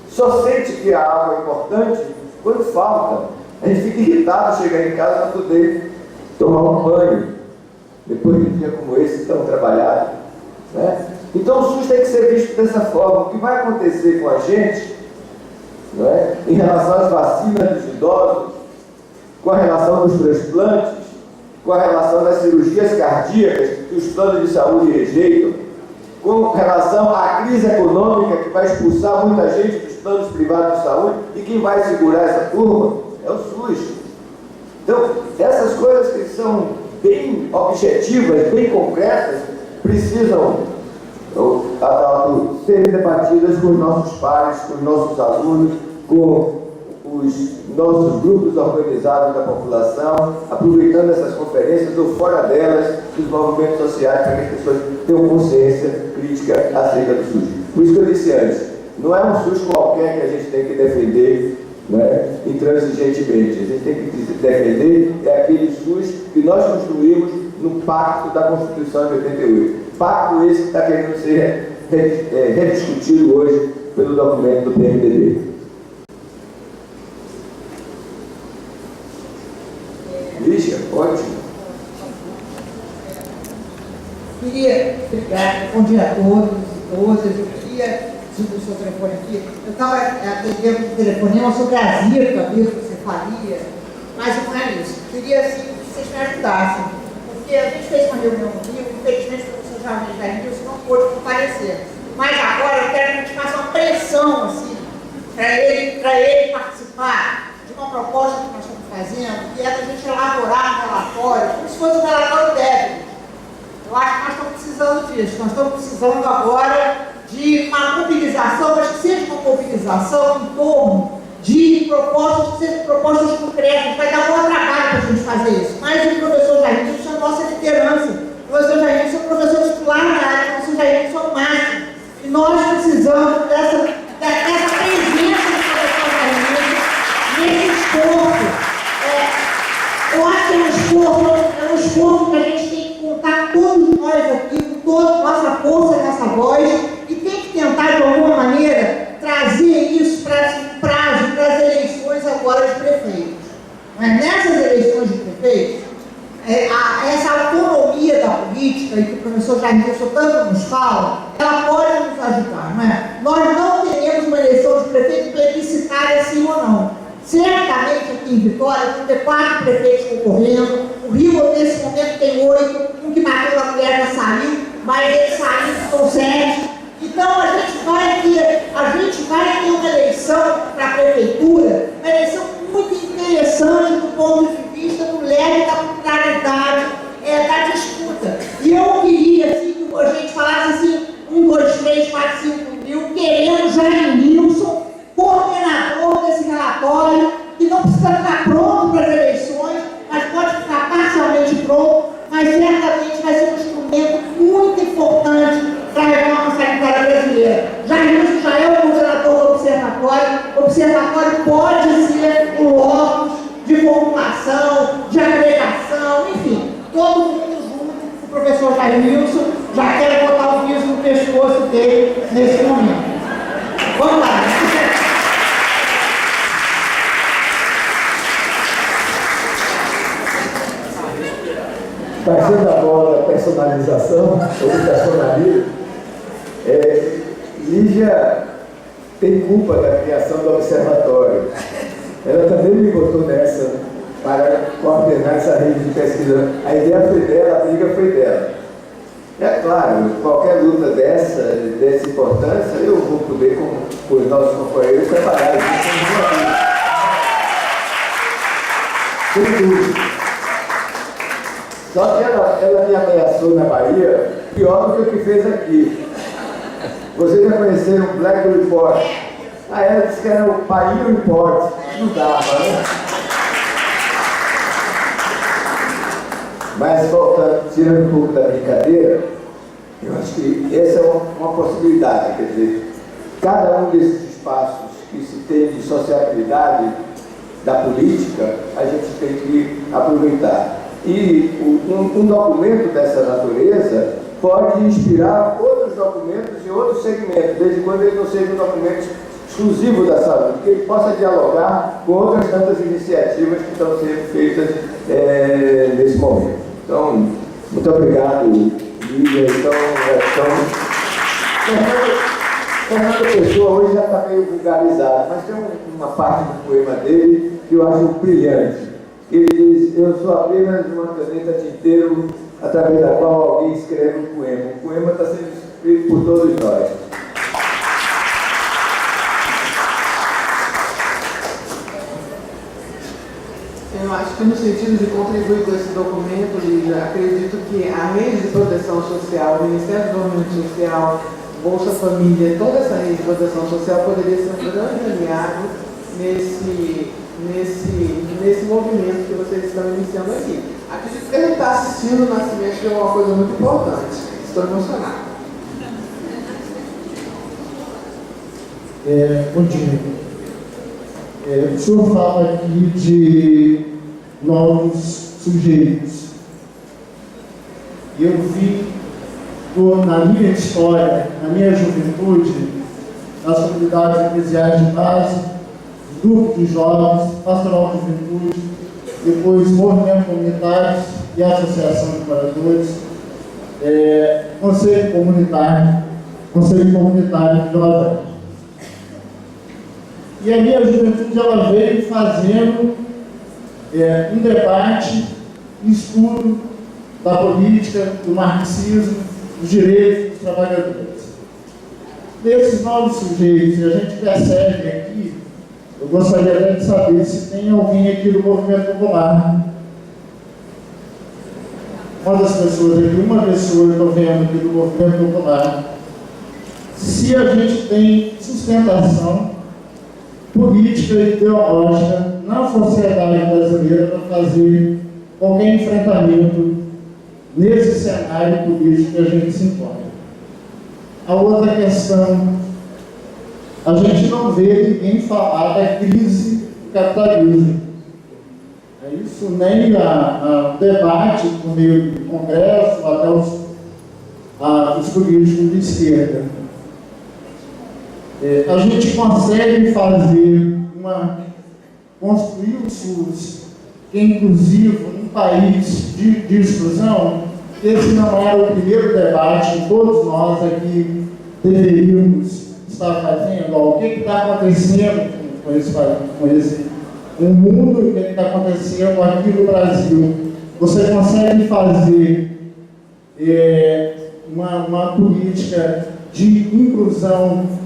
só sente que a água é importante quando falta. A gente fica irritado chegar em casa para poder tomar um banho, depois de um dia como esse tão trabalhado. Né? Então o SUS tem que ser visto dessa forma. O que vai acontecer com a gente, né, em relação às vacinas dos idosos, com a relação dos transplantes, com a relação das cirurgias cardíacas que os planos de saúde rejeitam, com relação à crise econômica que vai expulsar muita gente dos planos privados de saúde, e quem vai segurar essa turma é o SUS. Então, essas coisas que são bem objetivas, bem concretas, precisam serem debatidas com os nossos pais, com os nossos alunos, com os nossos grupos organizados da população, aproveitando essas conferências ou fora delas, dos movimentos sociais, para que as pessoas tenham consciência crítica acerca do SUS. Por isso que eu disse antes, não é um SUS qualquer que a gente tem que defender, né, intransigentemente. A gente tem que defender aquele SUS que nós construímos no Pacto da Constituição de 88. Pacto esse que está querendo ser rediscutido hoje pelo documento do PMDB. Lígia, ótimo. Queria explicar, bom dia a todos, eu queria, o seu telefone aqui, eu estava atendendo um telefonema sobre a Zika, microcefalia, mas não é isso. Eu queria, assim, que vocês me ajudassem, porque a gente fez uma reunião no Rio, infelizmente o professor Jardim Jair não pôde comparecer, mas agora eu quero que a gente faça uma pressão, assim, para ele participar de uma proposta que nós estamos fazendo, que é da gente elaborar um relatório, como se fosse um relatório técnico. Eu acho que nós estamos precisando disso. Nós estamos precisando agora de uma mobilização, mas que seja uma mobilização em torno de propostas, que sejam propostas concretas. Vai dar um bom trabalho para a gente fazer isso. Mas o professor Jair, isso é a nossa liderança. O professor Jair é o professor titular na área, o professor Jair é o máximo. E nós precisamos dessa presença do professor Jair nesse esforço. Eu acho que é um esforço que a gente tem que contar todos nós aqui, com toda a nossa força e nossa voz, e tem que tentar, de alguma maneira, trazer isso para esse prazo, para as eleições agora de prefeitos. Mas nessas eleições de prefeitos, essa autonomia da política, e que o professor Jairson tanto nos fala, ela pode nos ajudar, não é? Nós não teremos uma eleição de prefeito plebiscitária sim ou não. Certamente aqui em Vitória vão ter 4 prefeitos concorrendo. O Rio, nesse momento, tem 8. Um que bateu na mulher já saiu, mas eles saíram, são 7. Então a gente vai ter uma eleição para a prefeitura, uma eleição muito interessante do ponto de vista do leve da pluralidade da disputa. E eu queria assim, que a gente falasse assim, 1, 2, 3, 4, 5 mil, querendo Jair Nilson, coordenador desse relatório, que não precisa ficar pronto para as eleições, mas pode ficar parcialmente pronto, mas certamente vai ser um instrumento muito importante para a reforma sanitária brasileira. Jair já é o coordenador do observatório. O observatório pode ser um órgão de formulação, de agregação, enfim, todo mundo junto com o professor Jair Nilson. Já quero botar o piso no pescoço dele nesse momento. Vamos lá. Partindo da bola da personalização, ou do personalismo, Lígia tem culpa da criação do observatório. Ela também me botou nessa para coordenar essa rede de pesquisa. A ideia foi dela, a briga foi dela. É claro, qualquer luta dessa importância, eu vou poder, com os nossos companheiros, trabalhar isso sem dúvida. Só que ela me ameaçou na Bahia, pior do que o que fez aqui. Vocês já conheceram o Black Report? Aí ela disse que era o Bahia Report. Não dava, né? Mas, voltando, tirando um pouco da brincadeira, eu acho que essa é uma possibilidade. Quer dizer, cada um desses espaços que se tem de sociabilidade da política, a gente tem que aproveitar. E um documento dessa natureza pode inspirar outros documentos em outros segmentos, desde quando ele não seja um documento exclusivo da saúde, que ele possa dialogar com outras tantas iniciativas que estão sendo feitas nesse momento. Então, muito obrigado, Lívia. Fernando Pessoa hoje já está meio vulgarizado, mas tem uma parte do poema dele que eu acho brilhante. Ele diz: eu sou apenas uma caneta tinteiro através da qual alguém escreve um poema. O poema está sendo escrito por todos nós. Eu acho que no sentido de contribuir com esse documento, Lígia, acredito que a rede de proteção social, o Ministério do Desenvolvimento Social, Bolsa Família, toda essa rede de proteção social poderia ser um grande aliado nesse movimento que vocês estão iniciando aqui. Acredito que a gente está assistindo o nascimento de uma coisa muito importante. Estou emocionada. Bom dia. O senhor fala aqui de novos sujeitos. Eu vi na minha história, na minha juventude, nas comunidades eclesiais de base, grupo de jovens, pastoral de juventude, depois movimento comunitário e associação de moradores, conselho comunitário de jovens. E a minha juventude ela veio fazendo um debate, um estudo da política, do marxismo, dos direitos dos trabalhadores. Desses novos sujeitos, a gente percebe aqui, eu gostaria até de saber se tem alguém aqui do movimento popular. Uma das pessoas aqui, uma pessoa que eu estou vendo aqui do movimento popular. Se a gente tem sustentação política e ideológica na sociedade brasileira para fazer qualquer enfrentamento nesse cenário político que a gente se encontra. A outra questão, a gente não vê ninguém falar da crise do capitalismo. Isso nem o debate no meio do Congresso, até os políticos de esquerda. A gente consegue construir o SUS, que é inclusivo num país de exclusão. Esse não era o primeiro debate que todos nós aqui deveríamos estar fazendo. O que está acontecendo com o mundo e o que está acontecendo aqui no Brasil? Você consegue fazer uma política de inclusão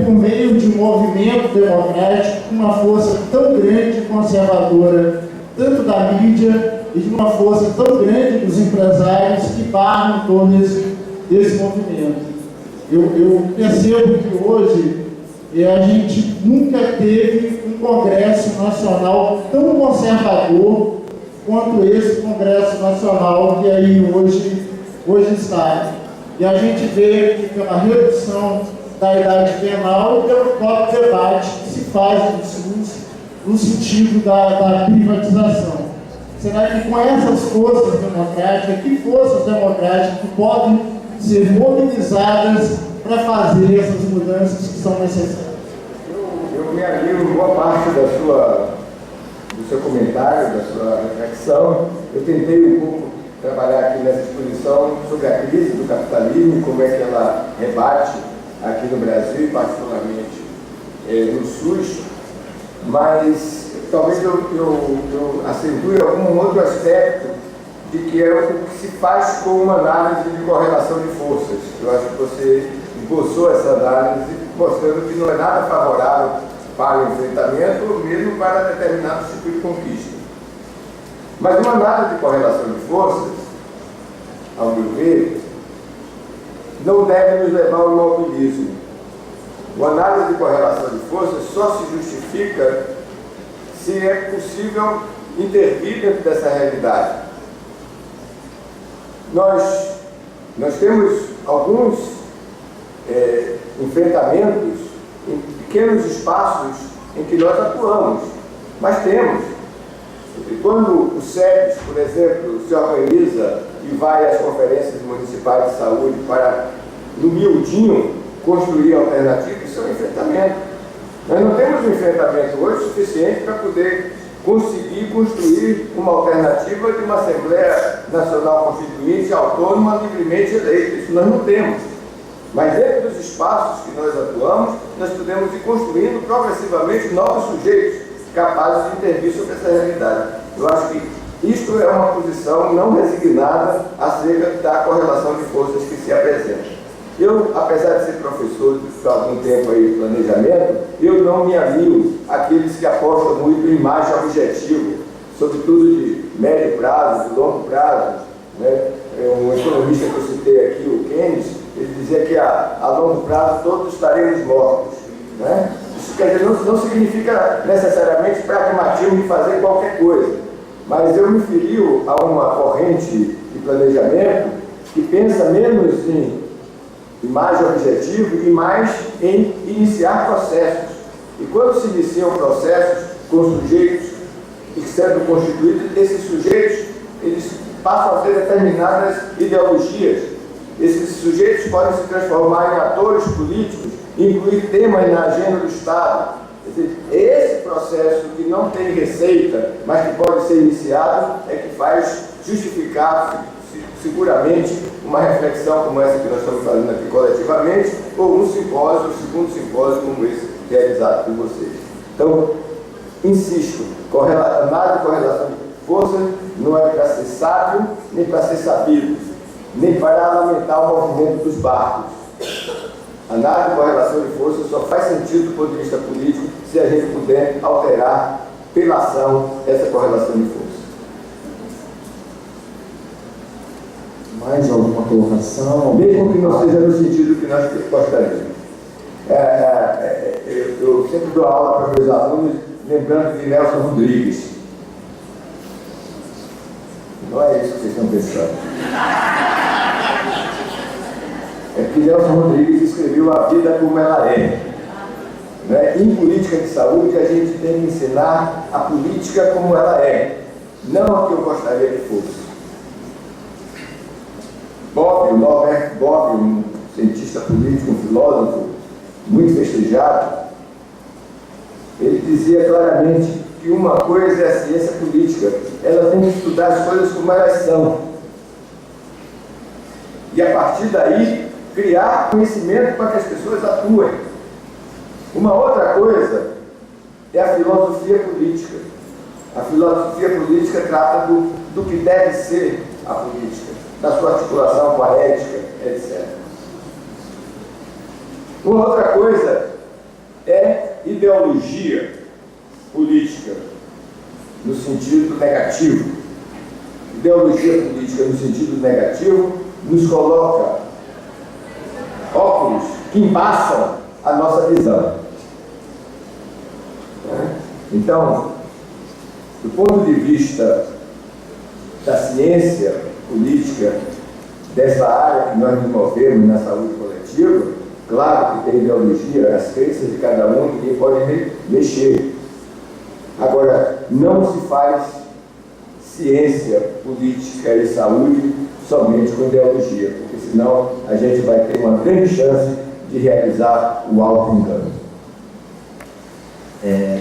por meio de um movimento democrático com uma força tão grande e conservadora, tanto da mídia e de uma força tão grande dos empresários que barram todo esse movimento. Eu percebo que hoje a gente nunca teve um Congresso Nacional tão conservador quanto esse Congresso Nacional que aí hoje está. E a gente vê que pela redução da idade penal e pelo próprio debate que se faz no SUS no sentido da privatização. Será que com essas forças democráticas, que forças democráticas que podem ser mobilizadas para fazer essas mudanças que são necessárias? Eu me alinho em boa parte do seu comentário, da sua reflexão. Eu tentei um pouco trabalhar aqui nessa exposição sobre a crise do capitalismo, como é que ela rebate aqui no Brasil, particularmente no SUS, mas talvez eu acentue algum outro aspecto de que é o que se faz com uma análise de correlação de forças. Eu acho que você esboçou essa análise, mostrando que não é nada favorável para o enfrentamento ou mesmo para determinado tipo de conquista. Mas uma análise de correlação de forças, ao meu ver, não deve nos levar ao imobilismo. Uma análise de correlação de forças só se justifica se é possível intervir dentro dessa realidade. Nós temos alguns enfrentamentos em pequenos espaços em que nós atuamos, mas temos. E quando o SEDES, por exemplo, se organiza e vai às conferências municipais de saúde para, no miudinho, construir alternativas, isso é um enfrentamento. Nós não temos um enfrentamento hoje suficiente para poder conseguir construir uma alternativa de uma Assembleia Nacional Constituinte autônoma, livremente eleita. Isso nós não temos. Mas dentro dos espaços que nós atuamos, nós podemos ir construindo progressivamente novos sujeitos capazes de intervir sobre essa realidade. Eu acho que isto é uma posição não resignada acerca da correlação de forças que se apresenta. Eu, apesar de ser professor de algum tempo aí de planejamento, eu não me alio àqueles que apostam muito em imagem objetiva, sobretudo de médio prazo, de longo prazo, né? Um economista que eu citei aqui, o Keynes, ele dizia que a longo prazo todos estaremos mortos, né? Isso quer dizer, não significa necessariamente pragmatismo de fazer qualquer coisa, mas eu me filio a uma corrente de planejamento que pensa menos em imagem objetiva e mais em iniciar processos. E quando se iniciam processos com sujeitos e sendo constituídos, esses sujeitos eles passam a ter determinadas ideologias. Esses sujeitos podem se transformar em atores políticos, incluir temas na agenda do Estado. Quer dizer, esse processo que não tem receita, mas que pode ser iniciado, é que faz justificar seguramente uma reflexão como essa que nós estamos fazendo aqui coletivamente, ou um simpósio, um segundo simpósio como esse realizado por vocês. Então, insisto, análise de correlação de forças não é para ser sábio, nem para ser sabido, nem para lamentar o movimento dos barcos. Análise de correlação de forças só faz sentido do ponto de vista político se a gente puder alterar pela ação essa correlação de forças. Mais alguma colocação? Mesmo que não seja no sentido que nós gostaríamos. Eu sempre dou aula para meus alunos, lembrando de Nelson Rodrigues. Não é isso que vocês estão pensando. É que Nelson Rodrigues escreveu A Vida Como Ela É. Né? Em política de saúde, a gente tem que ensinar a política como ela é, não a que eu gostaria que fosse. Norbert Bobbio, um cientista político, um filósofo muito festejado, ele dizia claramente que uma coisa é a ciência política, ela tem que estudar as coisas como elas são. E a partir daí, criar conhecimento para que as pessoas atuem. Uma outra coisa é a filosofia política. A filosofia política trata do que deve ser a política, da sua articulação com a ética, etc. Uma outra coisa é ideologia política, no sentido negativo. Ideologia política no sentido negativo nos coloca óculos que embaçam a nossa visão. Então, do ponto de vista da ciência política, dessa área que nós nos movemos na saúde coletiva, claro que tem ideologia, as crenças de cada um, ninguém pode mexer. Agora, não se faz ciência política e saúde somente com ideologia, porque senão a gente vai ter uma grande chance de realizar o auto-engano.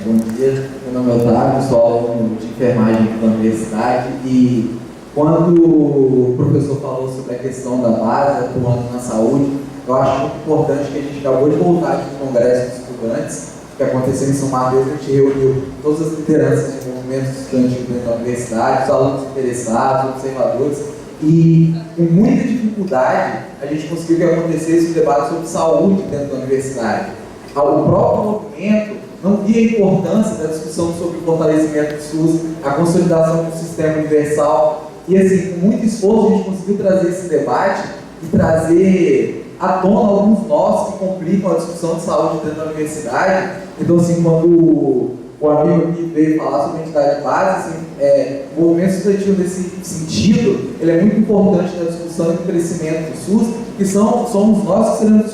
Bom dia, meu nome é Otávio, sou aluno de enfermagem da universidade e quando o professor falou sobre a questão da base atuando na saúde, eu acho muito importante que a gente acabou de voltar do Congresso dos Estudantes, que aconteceu em São Mateus, a gente reuniu todas as lideranças de movimentos estudantis dentro da universidade, os alunos interessados, observadores, e com muita dificuldade a gente conseguiu que acontecesse um debate sobre saúde dentro da universidade. O próprio movimento não via a importância da discussão sobre o fortalecimento do SUS, a consolidação do sistema universal. E assim, com muito esforço, a gente conseguiu trazer esse debate e trazer à tona alguns nós que complicam a discussão de saúde dentro da universidade. Então, assim, quando o amigo aqui veio falar sobre a entidade base, assim, o movimento estudantil nesse sentido, ele é muito importante na discussão e no crescimento do SUS, que somos nós que seremos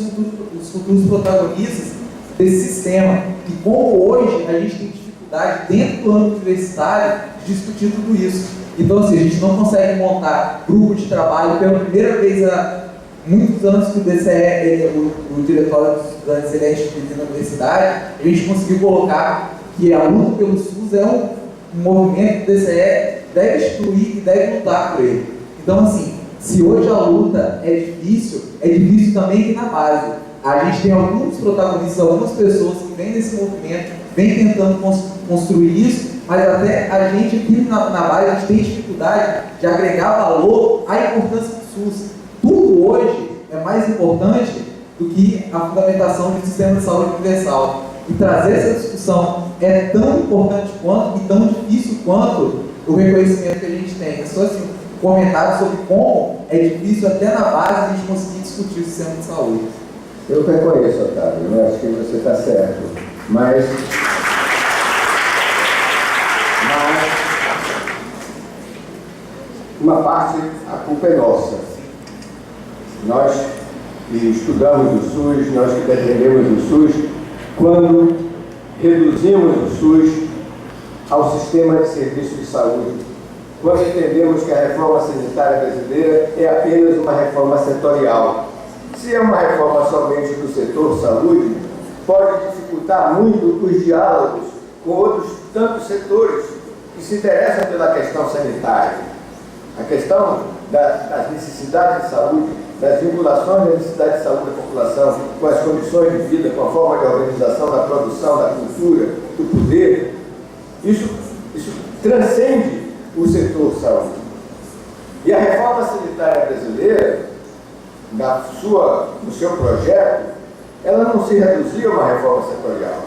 os futuros protagonistas desse sistema. E como hoje a gente tem dificuldade dentro do âmbito universitário de discutir tudo isso. Então, assim, a gente não consegue montar grupo de trabalho pela primeira vez há muitos anos que o DCE, o Diretório dos Estudantes, ele é instituído na universidade, a gente conseguiu colocar que a luta pelo SUS é um movimento que o DCE deve instituir e deve lutar por ele. Então, assim, se hoje a luta é difícil também aqui na base. A gente tem alguns protagonistas, algumas pessoas que vêm nesse movimento, vêm tentando construir isso, mas até a gente aqui na base, a gente tem dificuldade de agregar valor à importância do SUS. Tudo hoje é mais importante do que a fundamentação do sistema de saúde universal. E trazer essa discussão é tão importante quanto e tão difícil quanto o reconhecimento que a gente tem. É só assim, um comentário sobre como é difícil até na base a gente conseguir discutir o sistema de saúde. Eu reconheço, Otávio, eu acho que você está certo, mas uma parte, a culpa é nossa. Nós que estudamos o SUS, nós que defendemos o SUS, quando reduzimos o SUS ao sistema de serviço de saúde, quando entendemos que a reforma sanitária brasileira é apenas uma reforma setorial. Se é uma reforma somente do setor saúde, pode dificultar muito os diálogos com outros tantos setores que se interessam pela questão sanitária. A questão das necessidades de saúde, das vinculações da necessidade de saúde da população, com as condições de vida, com a forma de organização da produção, da cultura, do poder, isso transcende o setor saúde. E a reforma sanitária brasileira, no seu projeto, ela não se reduziu a uma reforma setorial.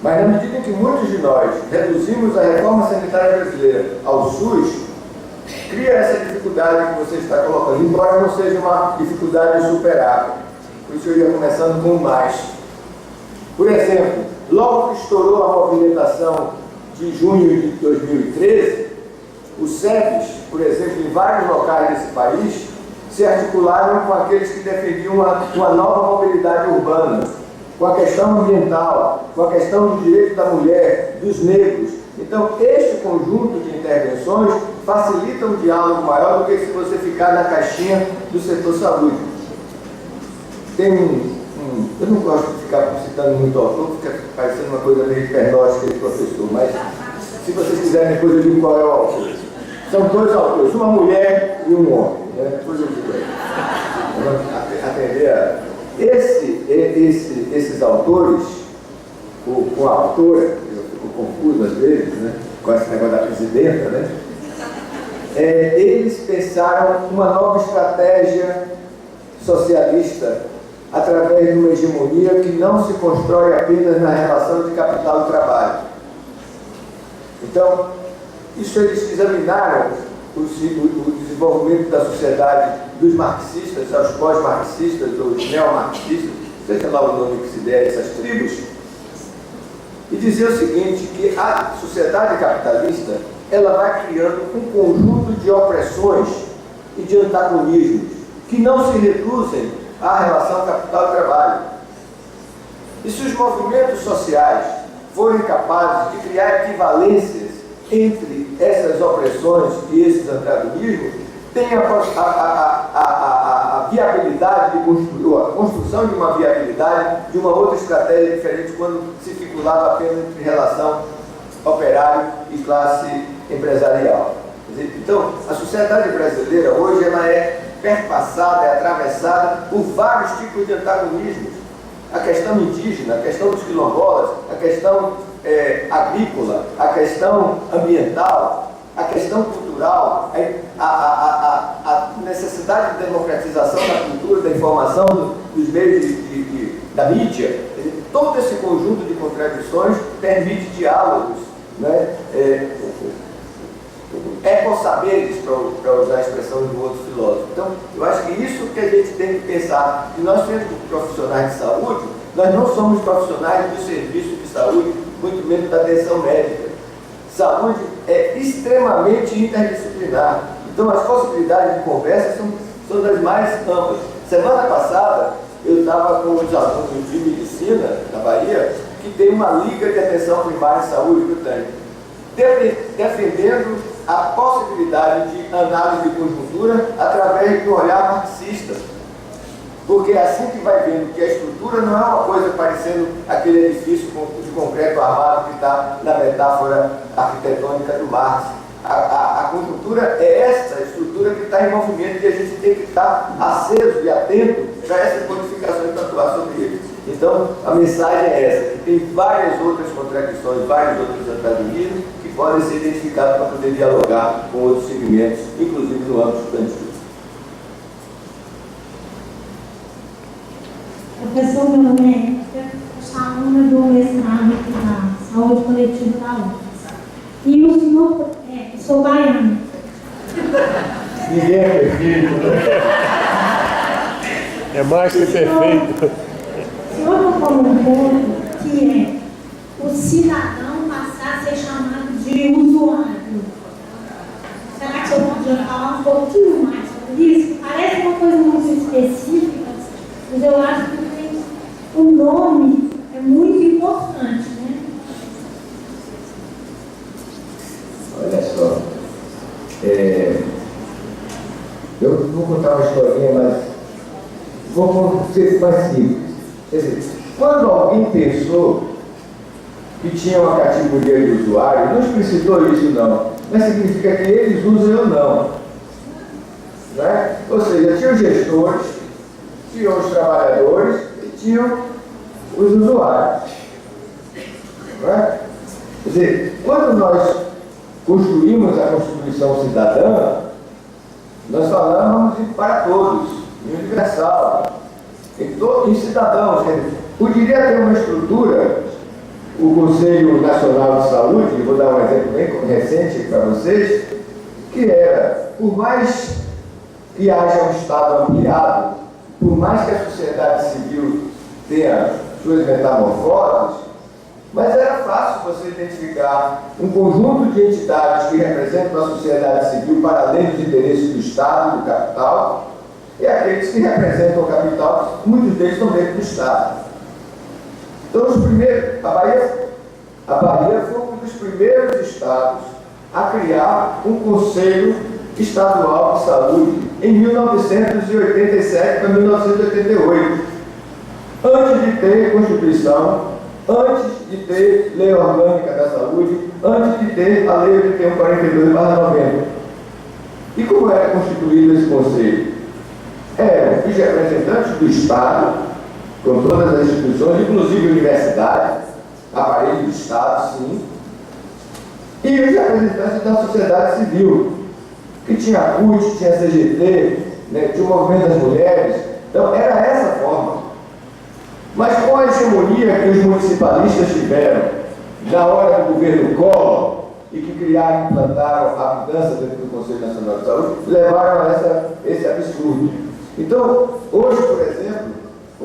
Mas na medida em que muitos de nós reduzimos a reforma sanitária brasileira ao SUS, cria essa dificuldade que você está colocando, embora não seja uma dificuldade insuperável. Por isso eu ia começando com mais. Por exemplo, logo que estourou a movimentação de junho de 2013, os SEBs, por exemplo, em vários locais desse país, se articularam com aqueles que defendiam uma nova mobilidade urbana, com a questão ambiental, com a questão do direito da mulher, dos negros. Então, este conjunto de intervenções facilita um diálogo maior do que se você ficar na caixinha do setor saúde. Eu não gosto de ficar citando muito autor, fica parecendo uma coisa meio hipernótica de professor, mas se vocês quiserem, depois eu digo qual é o autor. São dois autores, uma mulher e um homem. Depois eu digo aí. Atender a... Esses autores, com a autora, eu fico confuso às vezes, né, com esse negócio da presidenta, né, eles pensaram uma nova estratégia socialista através de uma hegemonia que não se constrói apenas na relação de capital e trabalho. Então, isso eles examinaram o desenvolvimento da sociedade dos marxistas, aos pós-marxistas, dos neomarxistas, seja lá o nome que se der a essas tribos, e dizer o seguinte, que a sociedade capitalista ela vai criando um conjunto de opressões e de antagonismos que não se reduzem à relação capital-trabalho. E se os movimentos sociais forem capazes de criar equivalências entre essas opressões e esses antagonismos, tem a viabilidade de construir, a construção de uma viabilidade de uma outra estratégia diferente quando se circulava apenas entre relação operário e classe empresarial. Então, a sociedade brasileira hoje ela é perpassada, é atravessada por vários tipos de antagonismos. A questão indígena, a questão dos quilombolas, a questão agrícola, a questão ambiental, a questão cultural, a necessidade de democratização da cultura, da informação, dos meios da mídia. Todo esse conjunto de contradições permite diálogos, né? Saberes, para usar a expressão de um outro filósofo. Então, eu acho que isso que a gente tem que pensar, que nós, sendo profissionais de saúde, nós não somos profissionais do serviço de saúde, muito menos da atenção médica. Saúde é extremamente interdisciplinar. Então, as possibilidades de conversa são das mais amplas. Semana passada, eu estava com os alunos de medicina, na Bahia, que tem uma liga de atenção primária de saúde que eu tenho, defendendo a possibilidade de análise de conjuntura através do olhar marxista. Porque é assim que vai vendo que a estrutura não é uma coisa parecendo aquele edifício de concreto armado que está na metáfora arquitetônica do Marx. A conjuntura é essa estrutura que está em movimento e a gente tem que estar aceso e atento para essas modificações para atuar sobre ele. Então, a mensagem é essa, que tem várias outras contradições, vários outros antagonismos que podem ser identificados para poder dialogar com outros segmentos, inclusive no âmbito estudantil. Professor, meu nome eu sou aluna do mestrado da Saúde Coletiva da UFS. E o senhor, sou baiana. Ninguém é perfeito, né? É mais que perfeito. O senhor tocou um ponto que é o cidadão passar a ser chamado de usuário. Será que o senhor podia falar um pouquinho mais sobre isso? Parece uma coisa muito específica, mas eu acho que o nome é muito importante, né? Olha só, eu vou contar uma historinha, mas vou ser mais simples. Quer dizer, quando alguém pensou que tinha uma categoria de usuário, não explicitou isso não, mas significa que eles usam ou não. Né? Ou seja, tinham gestores, tinham os trabalhadores e tinham os usuários. Né? Quer dizer, quando nós construímos a Constituição Cidadã, nós falamos para todos, universal, em cidadãos. Poderia ter uma estrutura, o Conselho Nacional de Saúde, vou dar um exemplo bem recente para vocês, que era, por mais que haja um Estado ampliado, por mais que a sociedade civil tenha suas metamorfoses, mas era fácil você identificar um conjunto de entidades que representam a sociedade civil para além dos interesses do Estado, do capital, e aqueles que representam o capital, muitos deles estão dentro do Estado. Então, a Bahia foi um dos primeiros estados a criar um Conselho Estadual de Saúde em 1987 para 1988, antes de ter Constituição, antes de ter Lei Orgânica da Saúde, antes de ter a Lei 8142/90. E como era constituído esse Conselho? Eram os representantes do Estado, com todas as instituições, inclusive universidades, aparelho do Estado, sim, e os representantes da sociedade civil, que tinha a CUT, tinha a CGT, né, tinha o movimento das mulheres. Então, era essa forma. Mas com a hegemonia que os municipalistas tiveram na hora do governo Collor e que criaram e implantaram a mudança dentro do Conselho Nacional de Saúde, levaram a esse absurdo. Então, hoje, por exemplo,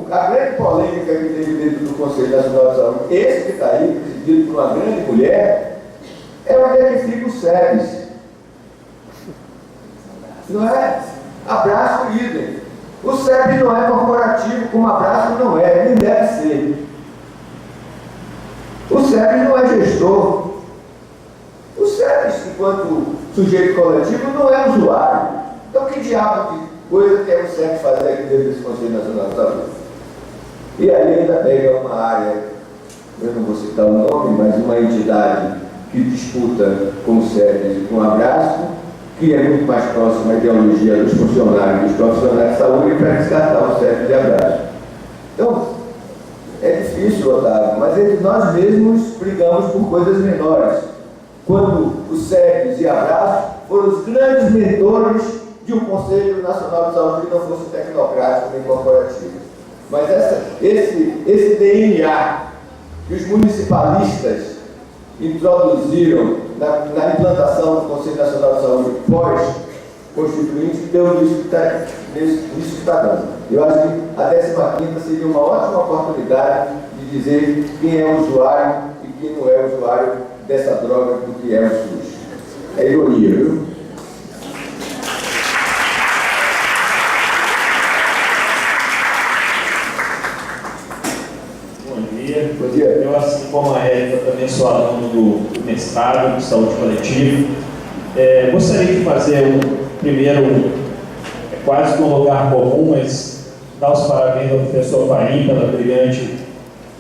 a grande polêmica que teve dentro do Conselho Nacional de Saúde, esse que está aí, presidido por uma grande mulher, é onde é que fica o SEBS. Não é? Abraço idem. O SEBS não é corporativo, como abraço não é, nem deve ser. O SEBS não é gestor. O SEBS, enquanto sujeito coletivo, não é usuário. Então, que diabo de coisa que é o SEBS fazer aqui dentro desse Conselho Nacional de Saúde? E aí ainda pega uma área, eu não vou citar o nome, mas uma entidade que disputa com o SEBS e com o abraço, que é muito mais próxima à ideologia dos funcionários, dos profissionais de saúde, para descartar o SEBS de abraço. Então, é difícil, Otávio, mas entre nós mesmos brigamos por coisas menores. Quando o SEBS e abraço foram os grandes mentores de um Conselho Nacional de Saúde que não fosse tecnocrático nem corporativo. Mas esse DNA que os municipalistas introduziram na implantação do Conselho Nacional de Saúde pós-constituinte, deu nisso que está dando. Eu acho que a 15ª seria uma ótima oportunidade de dizer quem é o usuário e quem não é usuário dessa droga do que é o SUS. É ironia, viu? Bom dia. Eu, assim como a Érica, também sou aluno do mestrado de saúde coletiva. Gostaria de fazer primeiro, quase que um lugar comum, mas dar os parabéns ao professor Paim pela brilhante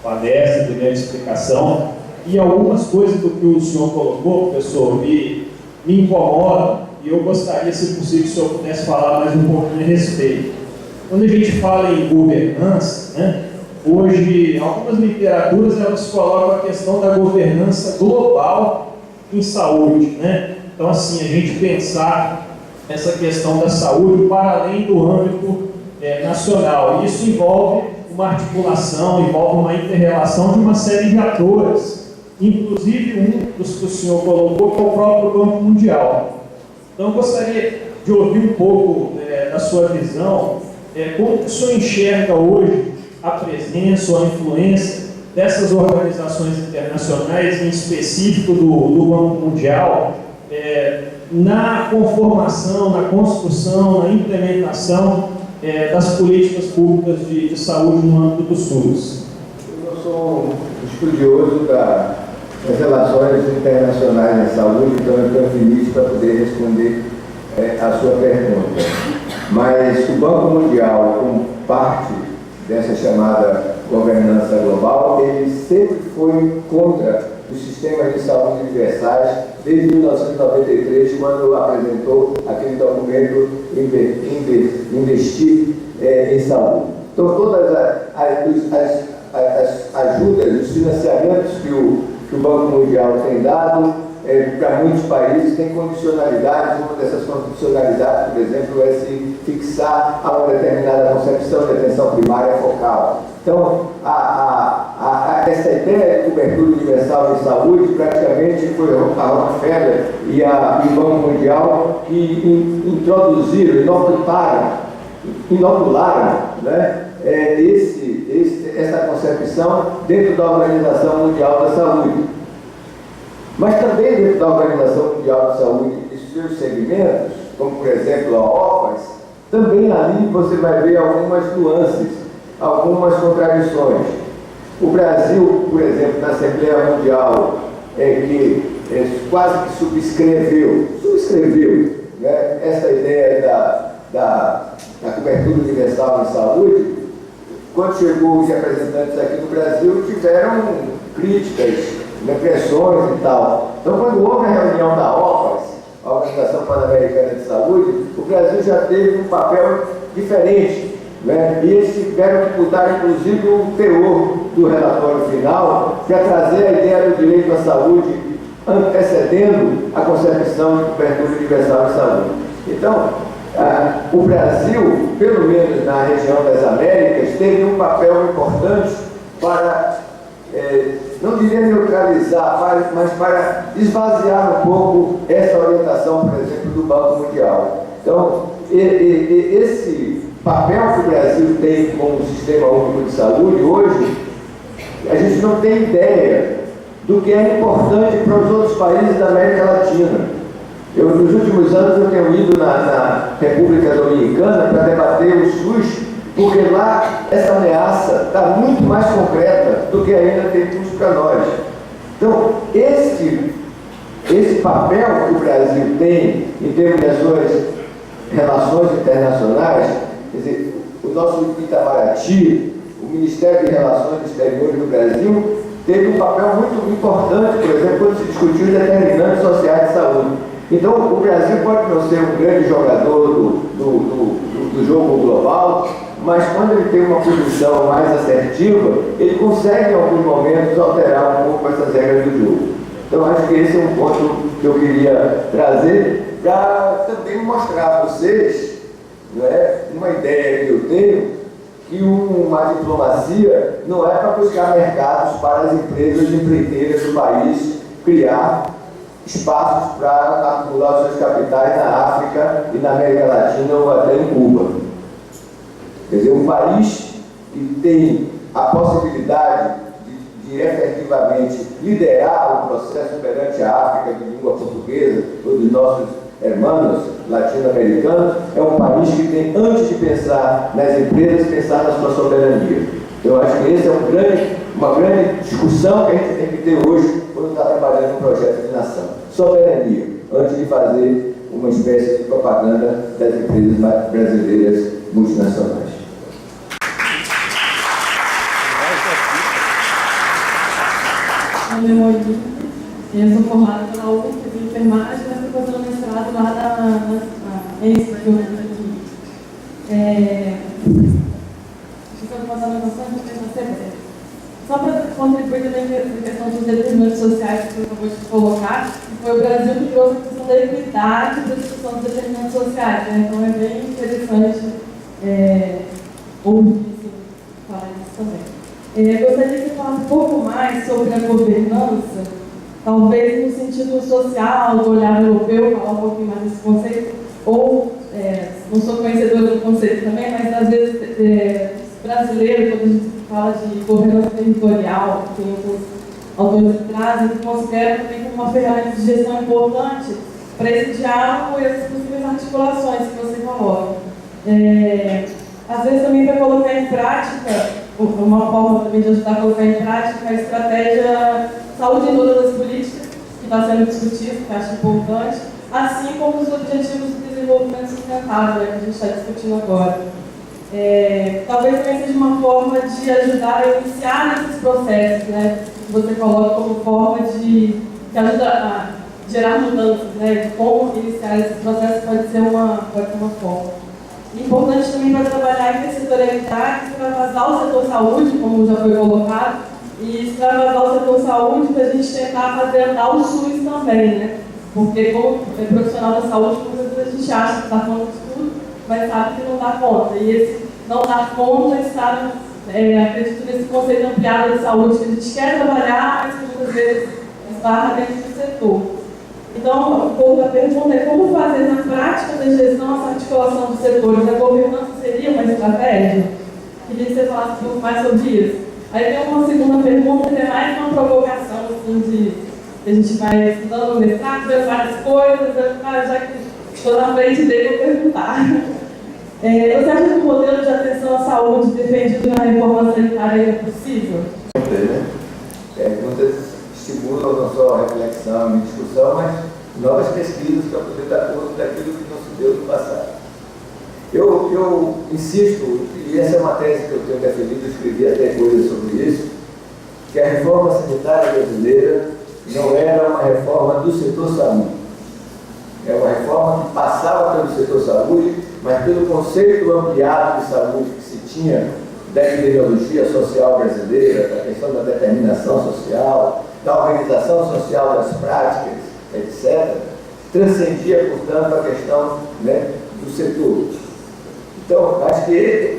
palestra, brilhante explicação. E algumas coisas do que o senhor colocou, professor, me incomodam, e eu gostaria, se possível, que o senhor pudesse falar mais um pouquinho a respeito. Quando a gente fala em governança, né, hoje, algumas literaturas elas colocam a questão da governança global em saúde, né? Então, assim, a gente pensar essa questão da saúde para além do âmbito nacional. Isso envolve uma articulação, envolve uma inter-relação de uma série de atores, inclusive um dos que o senhor colocou, que é o próprio Banco Mundial. Então, eu gostaria de ouvir um pouco da sua visão, como o senhor enxerga hoje a presença ou a influência dessas organizações internacionais, em específico do Banco Mundial, na conformação, na construção, na implementação das políticas públicas de saúde no âmbito do SUS. Eu sou um estudioso das relações internacionais na saúde, então eu estou feliz para poder responder a sua pergunta. Mas o Banco Mundial, como parte dessa chamada governança global, ele sempre foi contra os sistemas de saúde universais, desde 1993, quando apresentou aquele documento Investir em Saúde. Então, todas as ajudas, os financiamentos que o Banco Mundial tem dado para muitos países tem condicionalidades. Uma dessas condicionalidades, por exemplo, é se fixar a uma determinada concepção de atenção primária focal. Então, essa ideia de cobertura universal de saúde praticamente foi a Rockefeller e o Banco Mundial que introduziram, inocularam, né, essa concepção dentro da Organização Mundial da Saúde. Mas também dentro da Organização Mundial da Saúde e seus segmentos, como por exemplo a OPAS, também ali você vai ver algumas nuances, algumas contradições. O Brasil, por exemplo, na Assembleia Mundial, que quase que subscreveu, né, essa ideia da cobertura universal em saúde. Quando chegou os representantes aqui no Brasil, tiveram críticas, pressões e tal. Então, quando houve a reunião da OPAS, a Organização Pan-Americana de Saúde, o Brasil já teve um papel diferente, né? E eles tiveram que mudar, inclusive, o teor do relatório final para trazer a ideia do direito à saúde antecedendo a concepção de cobertura universal de saúde. Então, o Brasil, pelo menos na região das Américas, teve um papel importante para, não diria neutralizar, mas para esvaziar um pouco essa orientação, por exemplo, do Banco Mundial. Então, esse papel que o Brasil tem como Sistema Único de Saúde, hoje, a gente não tem ideia do que é importante para os outros países da América Latina. Nos últimos anos, eu tenho ido na República Dominicana para debater o SUS, porque lá essa ameaça está muito mais concreta do que ainda temos para nós. Então, esse papel que o Brasil tem em termos das suas relações internacionais, quer dizer, o nosso Itamaraty, o Ministério de Relações Exteriores do Brasil, teve um papel muito importante, por exemplo, quando se discutiu determinantes sociais de saúde. Então, o Brasil pode não ser um grande jogador do jogo global, mas quando ele tem uma posição mais assertiva, ele consegue, em alguns momentos, alterar um pouco essas regras do jogo. Então, acho que esse é um ponto que eu queria trazer para também mostrar a vocês, não é, uma ideia que eu tenho, que uma diplomacia não é para buscar mercados para as empresas empreiteiras do país criar espaços para acumular os seus capitais na África e na América Latina ou até em Cuba. Quer dizer, um país que tem a possibilidade de efetivamente liderar o processo perante a África de língua portuguesa, ou dos nossos irmãos latino-americanos, é um país que tem, antes de pensar nas empresas, pensar na sua soberania. Então, eu acho que essa é uma grande discussão que a gente tem que ter hoje quando está trabalhando um projeto de nação. Soberania, antes de fazer uma espécie de propaganda das empresas brasileiras multinacionais. Meu nome é Mogi, eu sou formada pela UFRGS de enfermagem, mas estou fazendo mestrado lá na ESP, que eu aqui. Estou fazendo bastante na CBS. Só para contribuir também na questão dos determinantes sociais que eu acabou de colocar, foi o Brasil que trouxe a questão da equidade para a discussão dos determinantes sociais, né? Então é bem interessante ouvir isso, falar isso também. Eu gostaria que você falasse um pouco mais sobre a governança, talvez no sentido social, do olhar europeu, falar um pouquinho mais desse conceito, ou, não sou conhecedora do conceito também, mas às vezes brasileiro, quando a gente fala de governança territorial, que tem alguns autores que trazem, que consideram também como uma ferramenta de gestão importante para esse diálogo e essas possíveis articulações que você coloca. Às vezes também para colocar em prática, uma forma também de ajudar a colocar em prática a estratégia saúde em todas as políticas, que está sendo discutida, que eu acho importante, assim como os objetivos de desenvolvimento sustentável, que a gente está discutindo agora. Talvez também seja uma forma de ajudar a iniciar esses processos, né? Que você coloca como forma que ajuda a gerar mudanças, né? De como iniciar esses processos pode ser uma forma. Importante também para trabalhar a intersetorialidade, extravasar o setor saúde, como já foi colocado, e extravasar o setor saúde para a gente tentar fazer andar o SUS também, né? Porque como profissional da saúde, muitas vezes a gente acha que dá conta de tudo, mas sabe que não dá conta. E esse não dar conta está, acredito nesse conceito ampliado de saúde que a gente quer trabalhar, mas que muitas vezes esbarra dentro do setor. Então, um pouco da pergunta é como fazer na prática da gestão essa articulação dos setores. A governança seria uma estratégia? Queria que você falasse um pouco mais sobre isso. Aí tem uma segunda pergunta, que é mais uma provocação, assim, que a gente vai estudando no mestrado, vendo várias coisas, já que estou na frente dele, vou perguntar. Você acha que o modelo de atenção à saúde defendido na reforma sanitária é possível? Perguntas estimulam não só a reflexão e discussão, mas novas pesquisas para poder dar conta daquilo que não se deu no passado. Eu insisto, e essa é uma tese que eu tenho defendido, escrevi até coisas sobre isso, que a reforma sanitária brasileira não era uma reforma do setor saúde. É uma reforma que passava pelo setor saúde, mas pelo conceito ampliado de saúde que se tinha da epidemiologia social brasileira, da questão da determinação social, da organização social das práticas, etc., transcendia, portanto, a questão, né, do setor. Então, acho que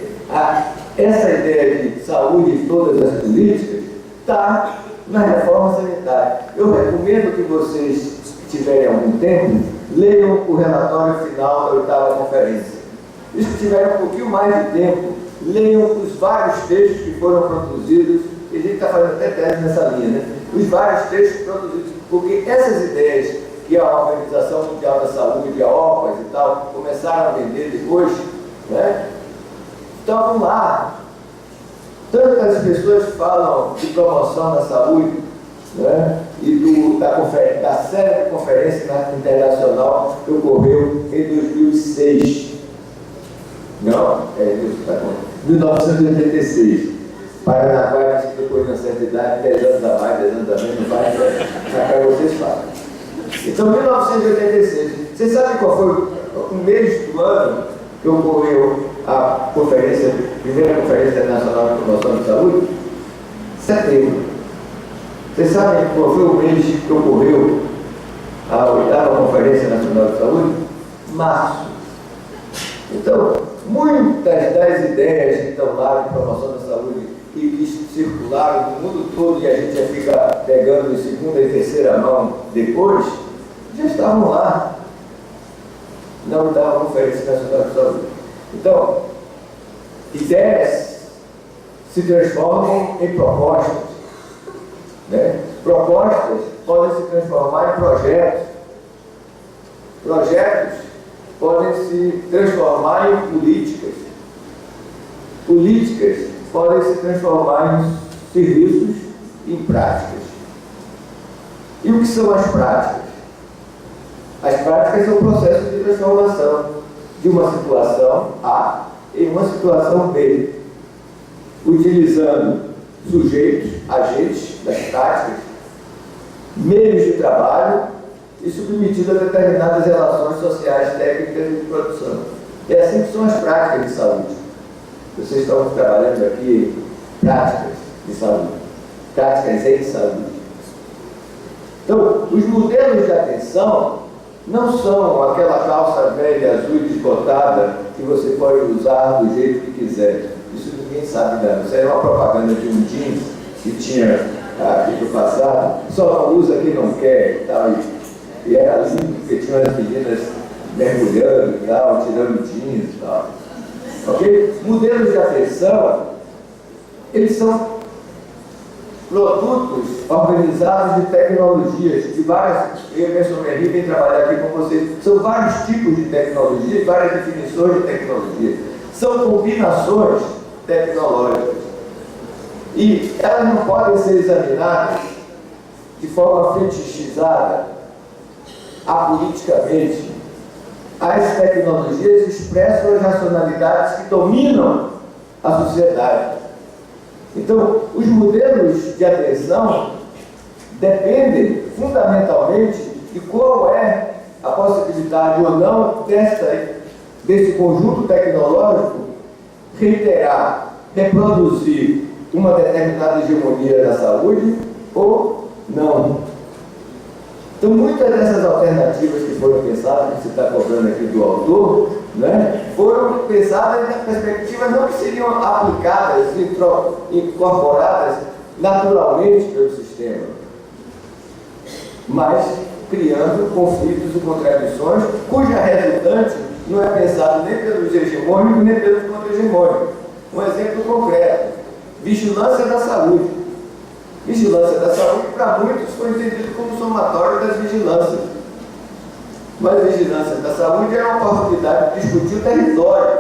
essa ideia de saúde em todas as políticas está na reforma sanitária. Eu recomendo que vocês, que tiverem algum tempo, leiam o relatório final da 8ª conferência. E se tiverem um pouquinho mais de tempo, leiam os vários textos que foram produzidos, e a gente está fazendo até tese nessa linha, né? Os vários textos produzidos, porque essas ideias que a Organização Mundial da Saúde, a OPAS e tal, começaram a vender depois, né? Estavam lá. Tanto que as pessoas falam de promoção da saúde, né? E da série de conferência internacional que ocorreu em 2006. Não, 1986. Paranaguá, que depois de uma certa idade, 10 anos a mais, 10 anos a menos, não vai, para vocês falam. Então, 1986. Vocês sabem qual foi o mês do ano que ocorreu a primeira Conferência Internacional de Promoção de Saúde? Setembro. Vocês sabem qual foi o mês que ocorreu a 8ª Conferência Nacional de Saúde? Março. Então, muitas das ideias que estão lá de promoção da saúde e que circularam no mundo todo e a gente já fica pegando em segunda e terceira mão depois, já estavam lá. Não davam Conferência Nacional de Saúde. Então, ideias se transformam em propostas. Né? Propostas podem se transformar em projetos. Projetos podem se transformar em políticas. Políticas podem se transformar em serviços, em práticas. E o que são as práticas? As práticas são processos de transformação de uma situação A em uma situação B, utilizando sujeitos, agentes das práticas, meios de trabalho e submetido a determinadas relações sociais, técnicas e de produção. É assim que são as práticas de saúde. Vocês estão trabalhando aqui em práticas de saúde, práticas em saúde. Então, os modelos de atenção não são aquela calça velha, azul e desbotada que você pode usar do jeito que quiser. Isso ninguém sabe não. Isso é uma propaganda de um jeans que tinha aqui no passado, só não usa quem não quer e tal. E era lindo, porque tinha as meninas mergulhando e tal, tirando jeans e tal. Ok? Modelos de atenção, eles são produtos organizados de tecnologias, de várias, eu e a Somerri vem trabalhar aqui com vocês, são vários tipos de tecnologia, várias definições de tecnologia, são combinações tecnológicas e elas não podem ser examinadas de forma fetichizada, apoliticamente. As tecnologias expressam as racionalidades que dominam a sociedade. Então, os modelos de atenção dependem fundamentalmente de qual é a possibilidade ou não desse conjunto tecnológico reiterar, reproduzir uma determinada hegemonia da saúde ou não. Então, muitas dessas alternativas que foram pensadas, que você está cobrando aqui do autor, né, foram pensadas na perspectiva não que seriam aplicadas, incorporadas naturalmente pelo sistema, mas criando conflitos e contradições, cuja resultante não é pensado nem pelos hegemônicos, nem pelos contra-hegemônicos. Um exemplo concreto: vigilância da saúde. Vigilância da saúde, para muitos, foi entendido como somatório das vigilâncias. Mas a vigilância da saúde é uma oportunidade de discutir o território.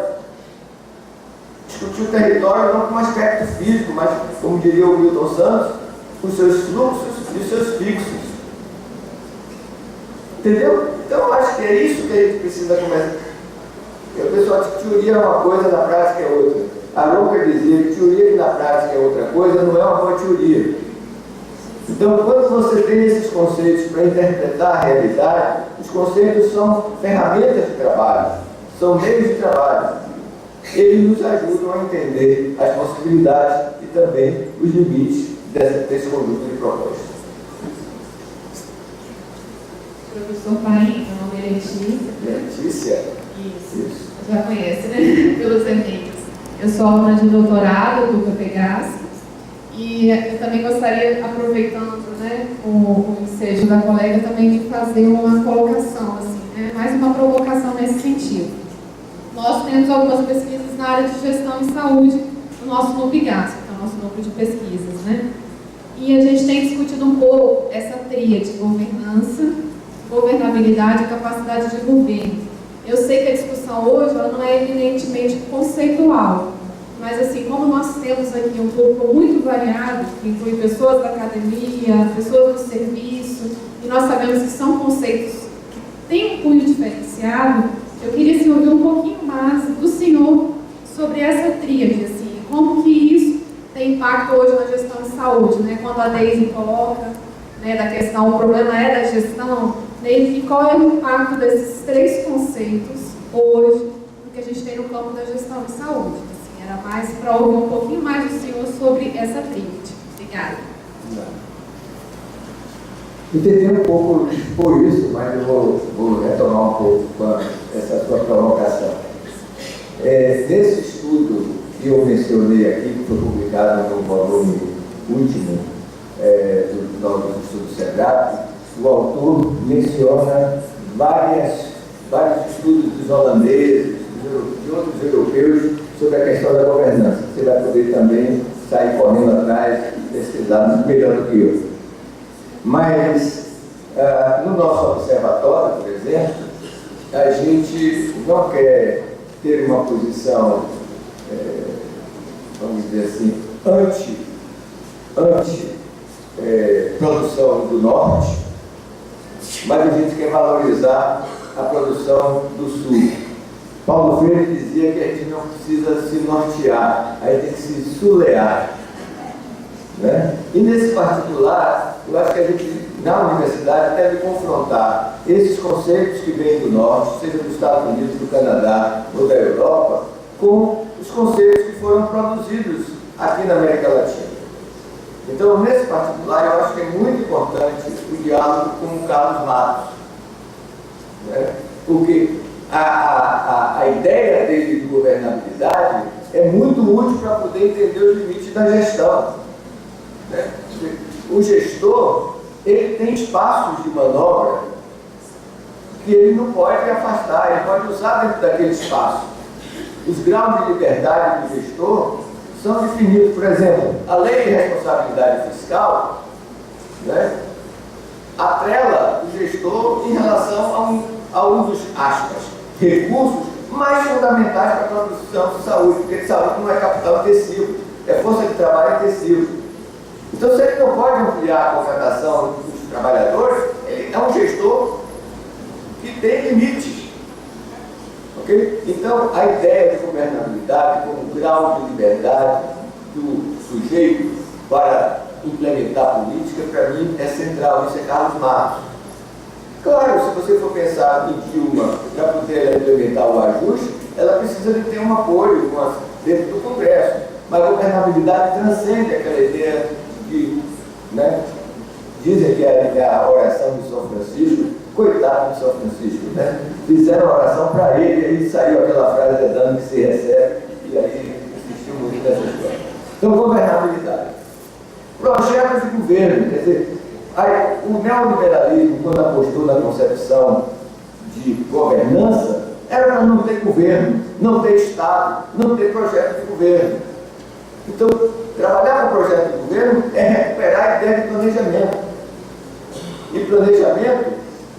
Discutir o território não com um aspecto físico, mas, como diria o Milton Santos, os seus fluxos e os seus fixos. Entendeu? Então, eu acho que é isso que a gente precisa começar. O pessoal diz que teoria é uma coisa, na prática é outra. A Louca dizia que teoria que na prática é outra coisa não é uma boa teoria. Então, quando você tem esses conceitos para interpretar a realidade, os conceitos são ferramentas de trabalho, são meios de trabalho. Eles nos ajudam a entender as possibilidades e também os limites desse conjunto de propostas. Professor Paim, meu nome é Letícia. Letícia? Isso. Já conhece, né? Pelos amigos. Eu sou aluna de doutorado do CAPEGAS. E eu também gostaria, aproveitando, né, o ensejo da colega, também de fazer uma colocação, assim, né, mais uma provocação nesse sentido. Nós temos algumas pesquisas na área de gestão e saúde no nosso NUPGAS, que é o nosso núcleo de pesquisas, né? E a gente tem discutido um pouco essa tríade: governança, governabilidade e capacidade de governo. Eu sei que a discussão hoje ela não é eminentemente conceitual, mas assim, como nós temos aqui um público muito variado, que inclui pessoas da academia, pessoas do serviço, e nós sabemos que são conceitos que têm um cunho diferenciado, eu queria assim, ouvir um pouquinho mais do senhor sobre essa tríade, assim, como que isso tem impacto hoje na gestão de saúde, né? Quando a Deise coloca, né, da questão, o problema é da gestão, né, e qual é o impacto desses três conceitos hoje no que a gente tem no campo da gestão de saúde. Era mais para ouvir um pouquinho mais do senhor sobre essa tríade. Obrigada. Eu tentei um pouco expor isso, mas eu vou retomar um pouco com essa sua provocação. Nesse estudo que eu mencionei aqui, que foi publicado no volume último do nosso estudo SEBRAP, o autor menciona vários estudos dos holandeses, de outros europeus, sobre a questão da governança. Você vai poder também sair correndo atrás e pesquisar melhor do que eu. Mas, no nosso observatório, por exemplo, a gente não quer ter uma posição, vamos dizer assim, anti-produção do norte, mas a gente quer valorizar a produção do sul. Paulo Freire dizia que a gente não precisa se nortear, a gente tem que se sulear. Né? E nesse particular, eu acho que a gente, na universidade, deve confrontar esses conceitos que vêm do norte, seja dos Estados Unidos, do Canadá ou da Europa, com os conceitos que foram produzidos aqui na América Latina. Então, nesse particular, eu acho que é muito importante o diálogo com o Carlos Matos, né? Porque a ideia dele de governabilidade é muito útil para poder entender os limites da gestão. Né? O gestor, ele tem espaços de manobra que ele não pode afastar, ele pode usar dentro daquele espaço. Os graus de liberdade do gestor são definidos, por exemplo, a lei de responsabilidade fiscal, né, atrela o gestor em relação a um dos, aspas, recursos mais fundamentais para a produção de saúde, porque saúde não é capital intensivo, é força de trabalho intensivo. Então, se ele não pode ampliar a contratação dos trabalhadores, ele é um gestor que tem limites. Okay? Então, a ideia de governabilidade como grau de liberdade do sujeito para implementar política, para mim, é central. Isso é Carlos Matos. Claro, se você for pensar em Dilma para poder implementar o ajuste, ela precisa de ter um apoio dentro do Congresso. Mas a governabilidade transcende aquela ideia de, né, dizem que é a oração de São Francisco, coitado de São Francisco, né? Fizeram a oração para ele, e aí saiu aquela frase de dano que se recebe, e aí insistiu muito nessa história. Então, governabilidade. Projetos de governo, quer dizer, aí, o neoliberalismo, quando apostou na concepção de governança, era para não ter governo, não ter Estado, não ter projeto de governo. Então, trabalhar com projeto de governo é recuperar a ideia de planejamento. E planejamento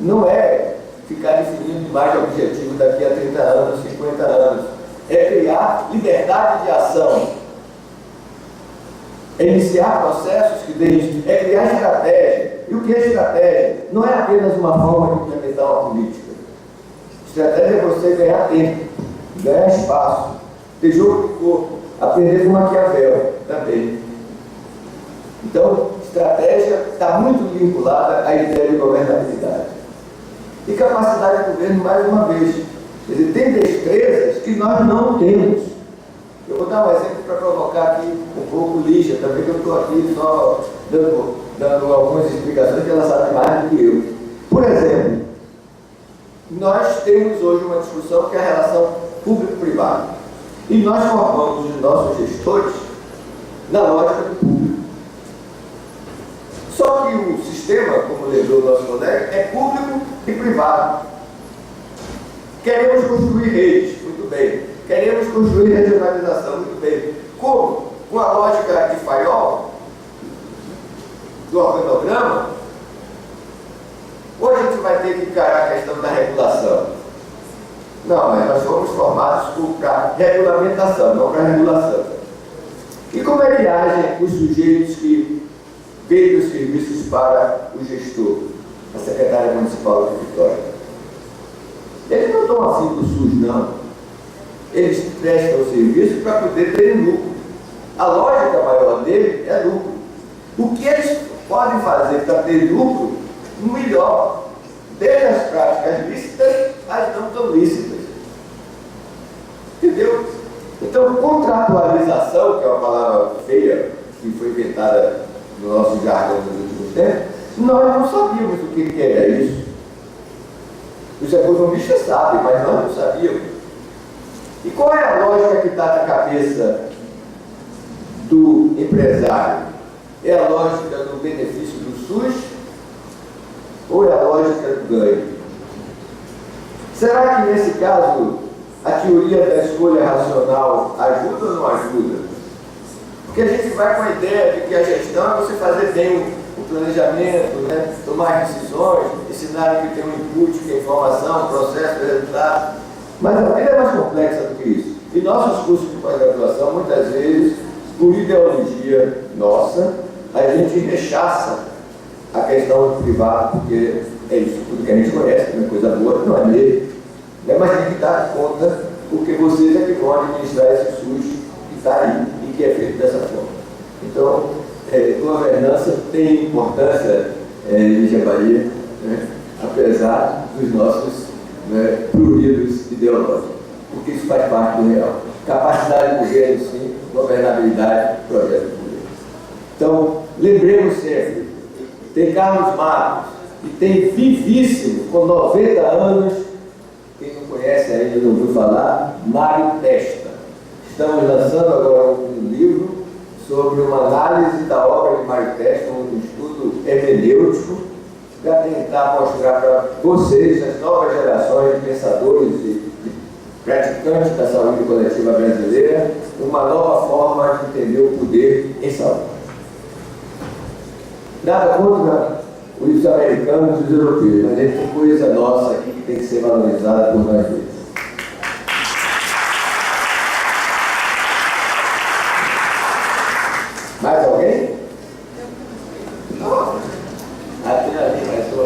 não é ficar definindo mais objetivo daqui a 30 anos, 50 anos. É criar liberdade de ação. É iniciar processos que deixem, é criar estratégia. E o que é estratégia? Não é apenas uma forma de implementar uma política. Estratégia é você ganhar tempo, ganhar espaço, ter jogo de corpo, aprender com Maquiavel também. Então, estratégia está muito vinculada à ideia de governabilidade. E capacidade de governo, mais uma vez. Quer dizer, tem destrezas que nós não temos. Eu vou dar um exemplo para provocar aqui um pouco Lígia, também que eu estou aqui só dando algumas explicações que ela sabe mais do que eu. Por exemplo, nós temos hoje uma discussão que é a relação público-privado. E nós formamos os nossos gestores na lógica do público. Só que o sistema, como lembrou o nosso colega, é público e privado. Queremos construir redes, muito bem. Queremos construir regionalização, muito bem. Como? Com a lógica de Fayol, do organograma, ou a gente vai ter que encarar a questão da regulação? Não, mas nós fomos formados para regulamentação, não para regulação. E como é que agem os sujeitos que vendem os serviços para o gestor, a secretária municipal de Vitória? Eles não estão assim do SUS, não. Eles prestam o serviço para poder ter lucro. A lógica maior dele é lucro. O que eles podem fazer para ter lucro, melhor, desde as práticas lícitas às não tão lícitas. Entendeu? Então, contratualização, que é uma palavra feia, que foi inventada no nosso jargão nos últimos tempos, nós não sabíamos o que era isso. Os economistas sabem, mas nós não sabíamos. E qual é a lógica que está na cabeça do empresário? É a lógica do benefício do SUS ou é a lógica do ganho? Será que nesse caso a teoria da escolha racional ajuda ou não ajuda? Porque a gente vai com a ideia de que a gestão é você fazer bem o planejamento, né? Tomar decisões, ensinar que tem um input, que é informação, processo, resultado. Mas a vida é mais complexa do que isso. E nossos cursos de pós-graduação, muitas vezes, por ideologia nossa, a gente rechaça a questão do privado, porque é isso tudo que a gente conhece, que é coisa boa, não é lei. Né? Mas tem que dar conta, porque vocês é que vão administrar esse SUS que está aí e que é feito dessa forma. Então, governança tem importância, Lígia Bahia, né? Apesar dos nossos pruridos ideológicos, porque isso faz parte do real. Capacidade de governo, sim, governabilidade, projeto de governo. Então, lembremos sempre, tem Carlos Marcos, e tem vivíssimo, com 90 anos, quem não conhece ainda, não ouviu falar, Mário Testa. Estamos lançando agora um livro sobre uma análise da obra de Mário Testa, um estudo hermenêutico, para tentar mostrar para vocês, as novas gerações de pensadores e praticantes da saúde coletiva brasileira, uma nova forma de entender o poder em saúde. Nada contra os americanos e os europeus, mas tem coisa nossa aqui que tem que ser valorizada por nós mesmos. Mais alguém? Não.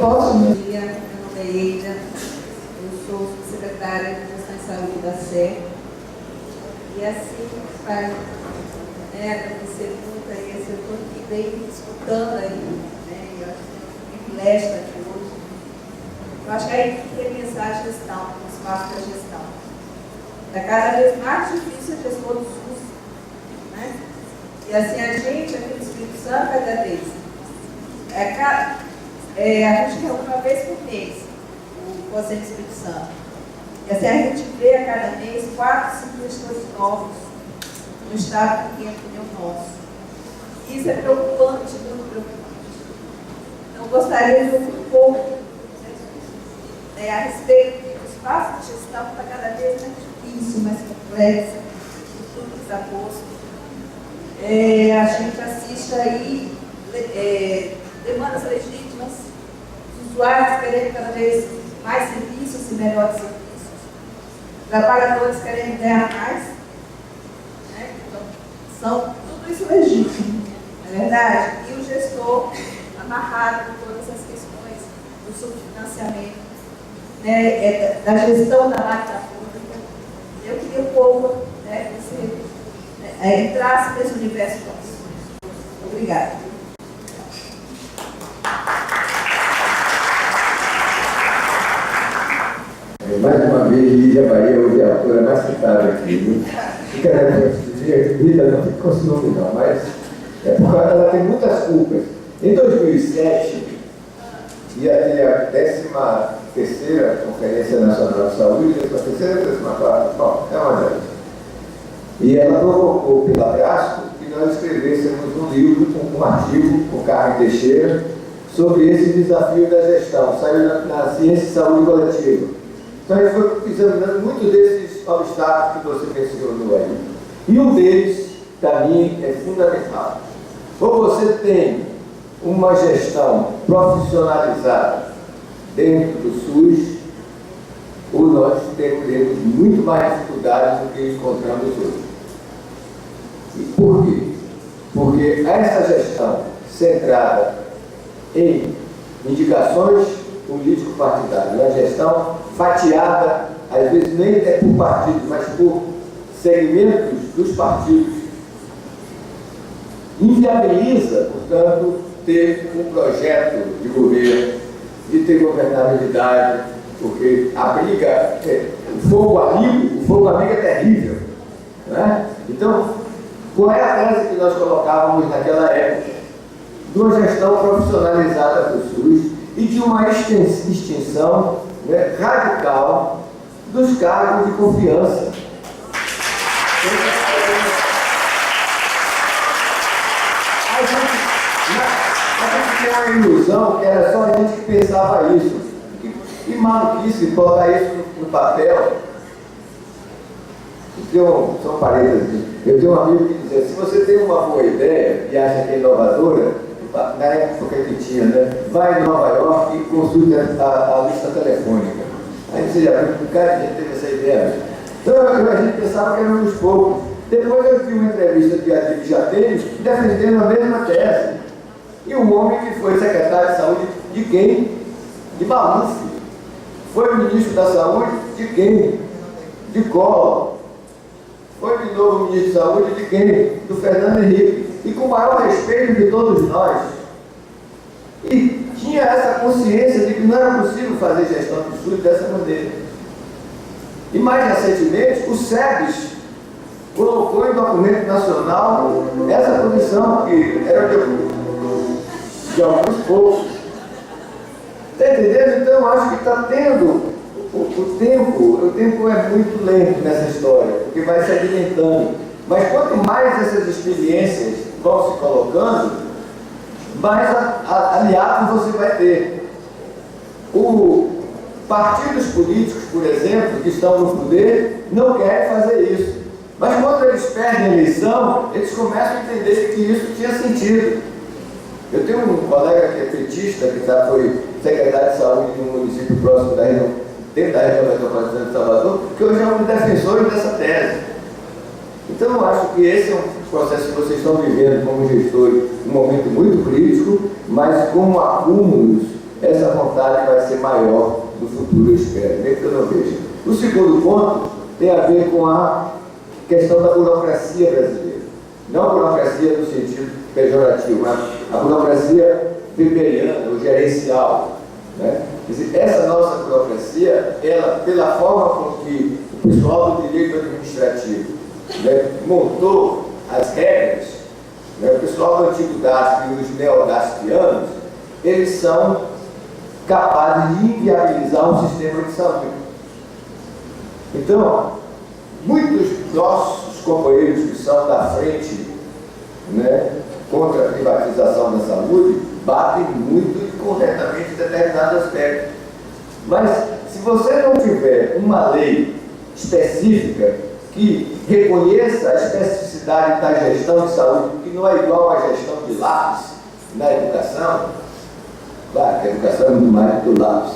Bom dia, meu nome é Eida, eu sou secretária de Gestão de Saúde da SE. E assim, para agradecer muito aí esse setor que vem escutando aí, né? Eu acho que tem palestra aqui hoje. Eu acho que aí tem que repensar a gestão, o espaço da gestão. Está cada vez mais difícil a gestão do SUS, né? E assim, a gente aqui no Espírito Santo, cada vez, a gente reúne uma vez por mês o Conselho do Espírito Santo. E assim, a gente vê a cada mês 4, 5 gestores novos no estado pequeno que nem o nosso. Isso é preocupante, muito preocupante. Então, gostaria de ouvir um pouco a respeito do espaço de gestão que está cada vez mais difícil, mais complexo, tudo que está posto. A gente assiste aí demandas legítimas, os usuários querendo cada vez mais serviços e melhores serviços, trabalhadores querendo ganhar mais, né? Então, são tudo isso legítimo, não é verdade? E o gestor amarrado com todas as questões do subfinanciamento, né, da gestão da máquina pública. Eu queria um pouco, né, que você entrasse nesse universo nosso. Obrigada. Mais uma vez, Lígia Bahia, hoje é a autora mais citada aqui, viu? Quero dizer, Rita não ficou com esse nome não, mas é porque ela tem muitas culpas. Em 2007, ia ter a 13ª Conferência Nacional de Saúde, 13ª, 14ª, bom, é uma delas. E ela provocou pela Brasco que nós escrevêssemos um livro, um artigo, com Carmen Teixeira, sobre esse desafio da gestão. Saiu na Ciência e Saúde Coletiva. Então, a gente foi examinando muito desses obstáculos que você mencionou aí. E um deles, para mim, é fundamental. Ou você tem uma gestão profissionalizada dentro do SUS, ou nós teremos muito mais dificuldades do que encontramos hoje. E por quê? Porque essa gestão centrada em indicações político-partidárias, a gestão fatiada, às vezes nem é por partidos, mas por segmentos dos partidos, inviabiliza, portanto, ter um projeto de governo, de ter governabilidade, porque a briga, o fogo amigo é terrível. Né? Então, qual é a tese que nós colocávamos naquela época? De uma gestão profissionalizada do SUS e de uma extinção, né, radical dos cargos de confiança. ilusão que era só a gente que pensava isso. E maluquice botar isso no papel. São parênteses. Eu tenho um amigo que dizia, se você tem uma boa ideia e acha que é inovadora, na época que tinha, né? Vai em Nova York e consulte a lista telefônica. Aí você já viu que o cara teve essa ideia. Então a gente pensava que era um dos poucos. Depois eu vi uma entrevista que a Adib já teve, defendendo a mesma tese. E um homem que foi secretário de saúde de quem? De Maluf. Foi o ministro da saúde de quem? De Collor. Foi de novo ministro da saúde de quem? Do Fernando Henrique. E com o maior respeito de todos nós. E tinha essa consciência de que não era possível fazer gestão do SUS dessa maneira. E mais recentemente, o SEBS colocou em documento nacional essa posição que era de alguns poucos. Está entendendo? Então, eu acho que está tendo o tempo é muito lento nessa história, porque vai se alimentando. Mas quanto mais essas experiências vão se colocando, mais aliados você vai ter. Partidos políticos, por exemplo, que estão no poder, não querem fazer isso. Mas quando eles perdem a eleição, eles começam a entender que isso tinha sentido. Eu tenho um colega que é petista, que foi secretário de saúde de um município próximo da região, dentro da região metropolitana de Salvador, que hoje é um defensor dessa tese. Então eu acho que esse é um processo que vocês estão vivendo como gestores, um momento muito crítico, mas com acúmulos, essa vontade vai ser maior no futuro, eu espero, nem que eu não veja. O segundo ponto tem a ver com a questão da burocracia brasileira. Não a burocracia no sentido pejorativo, mas a burocracia weberiana, ou gerencial. Né? Quer dizer, essa nossa burocracia, ela, pela forma com que o pessoal do direito administrativo, né, montou as regras, né, o pessoal do antigo DASP e os neodaspianos, eles são capazes de inviabilizar um sistema de saúde. Então, muitos nossos companheiros que são da frente, né, contra a privatização da saúde, batem muito e corretamente em determinados aspectos. Mas, se você não tiver uma lei específica que reconheça a especificidade da gestão de saúde, que não é igual à gestão de lápis na educação, claro que a educação é muito mais do que o lápis,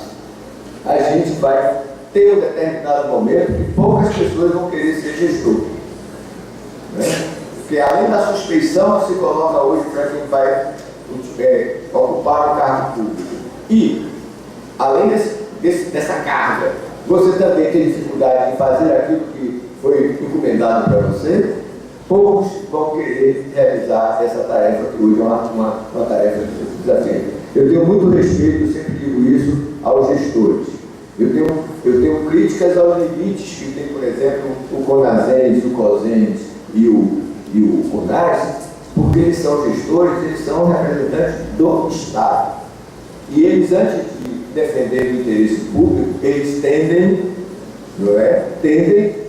a gente vai ter um determinado momento que poucas pessoas vão querer ser gestor. Né? Porque além da suspeição que se coloca hoje para quem vai ocupar um cargo público, e além dessa carga, você também tem dificuldade de fazer aquilo que foi encomendado para você, poucos vão querer realizar essa tarefa que hoje é uma tarefa desafiante. Eu tenho muito respeito, eu sempre digo isso, aos gestores. Eu tenho críticas aos limites que tem, por exemplo, o CONASENS, o COSENS e o CONAS, porque eles são gestores, eles são representantes do Estado. E eles, antes de defender o interesse público, eles tendem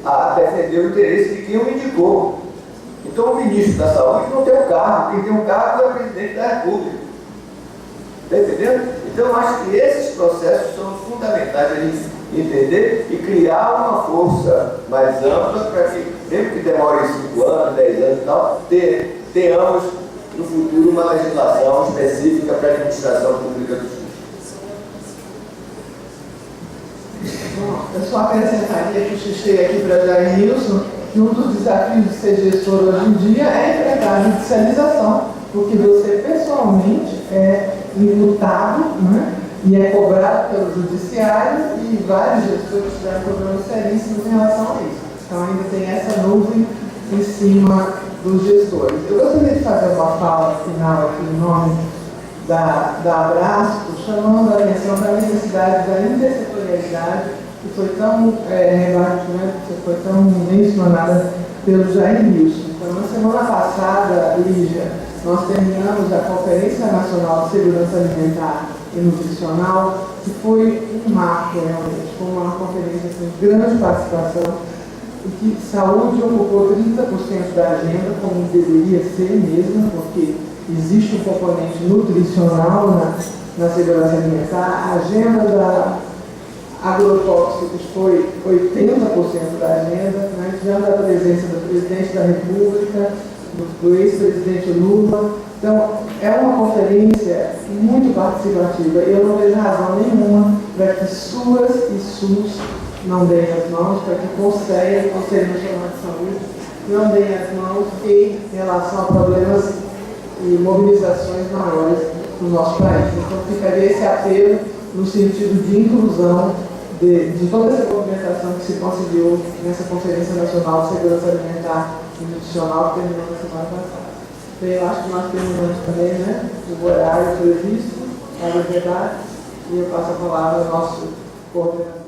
a defender o interesse de quem o indicou. Então, o ministro da Saúde não tem um cargo, quem tem um cargo é o presidente da República. Está entendendo? Então, eu acho que esses processos são fundamentais a gente entender e criar uma força mais ampla para que, mesmo que demore 5 anos, 10 anos e tal, tenhamos no futuro uma legislação específica para a administração pública do SUS. Bom, eu só acrescentaria que eu xixei aqui para Jair Nilson que um dos desafios de ser gestor hoje em dia é enfrentar a judicialização, porque você pessoalmente é imputado, né, e é cobrado pelo judiciário, e vários gestores tiveram problemas seríssimos em relação a isso. Então ainda tem essa nuvem em cima dos gestores. Eu gostaria de fazer uma fala final aqui em nome da Abraço, chamando a atenção para a necessidade da intersetorialidade, que foi tão que foi tão mencionada pelo Jair Nilson. Então, na semana passada, Lígia, nós terminamos a Conferência Nacional de Segurança Alimentar e Nutricional, que foi um marco realmente, foi uma conferência com grande participação, e que saúde ocupou 30% da agenda, como deveria ser mesmo, porque existe um componente nutricional na segurança alimentar. A agenda da agrotóxicos foi 80% da agenda, né? Tivemos a presença do presidente da República, do ex-presidente Lula. Então, é uma conferência muito participativa. Eu não vejo razão nenhuma para que SUAS e SUS não deem as mãos, para que o Conselho Nacional de Saúde não deem as mãos em relação a problemas e mobilizações maiores no nosso país. Então, ficaria esse apelo no sentido de inclusão de toda essa movimentação que se conseguiu nessa Conferência Nacional de Segurança Alimentar e Nutricional que terminou na semana passada. Então, eu acho que nós terminamos também, né, o horário previsto para o debate, e eu passo a palavra ao nosso coordenador.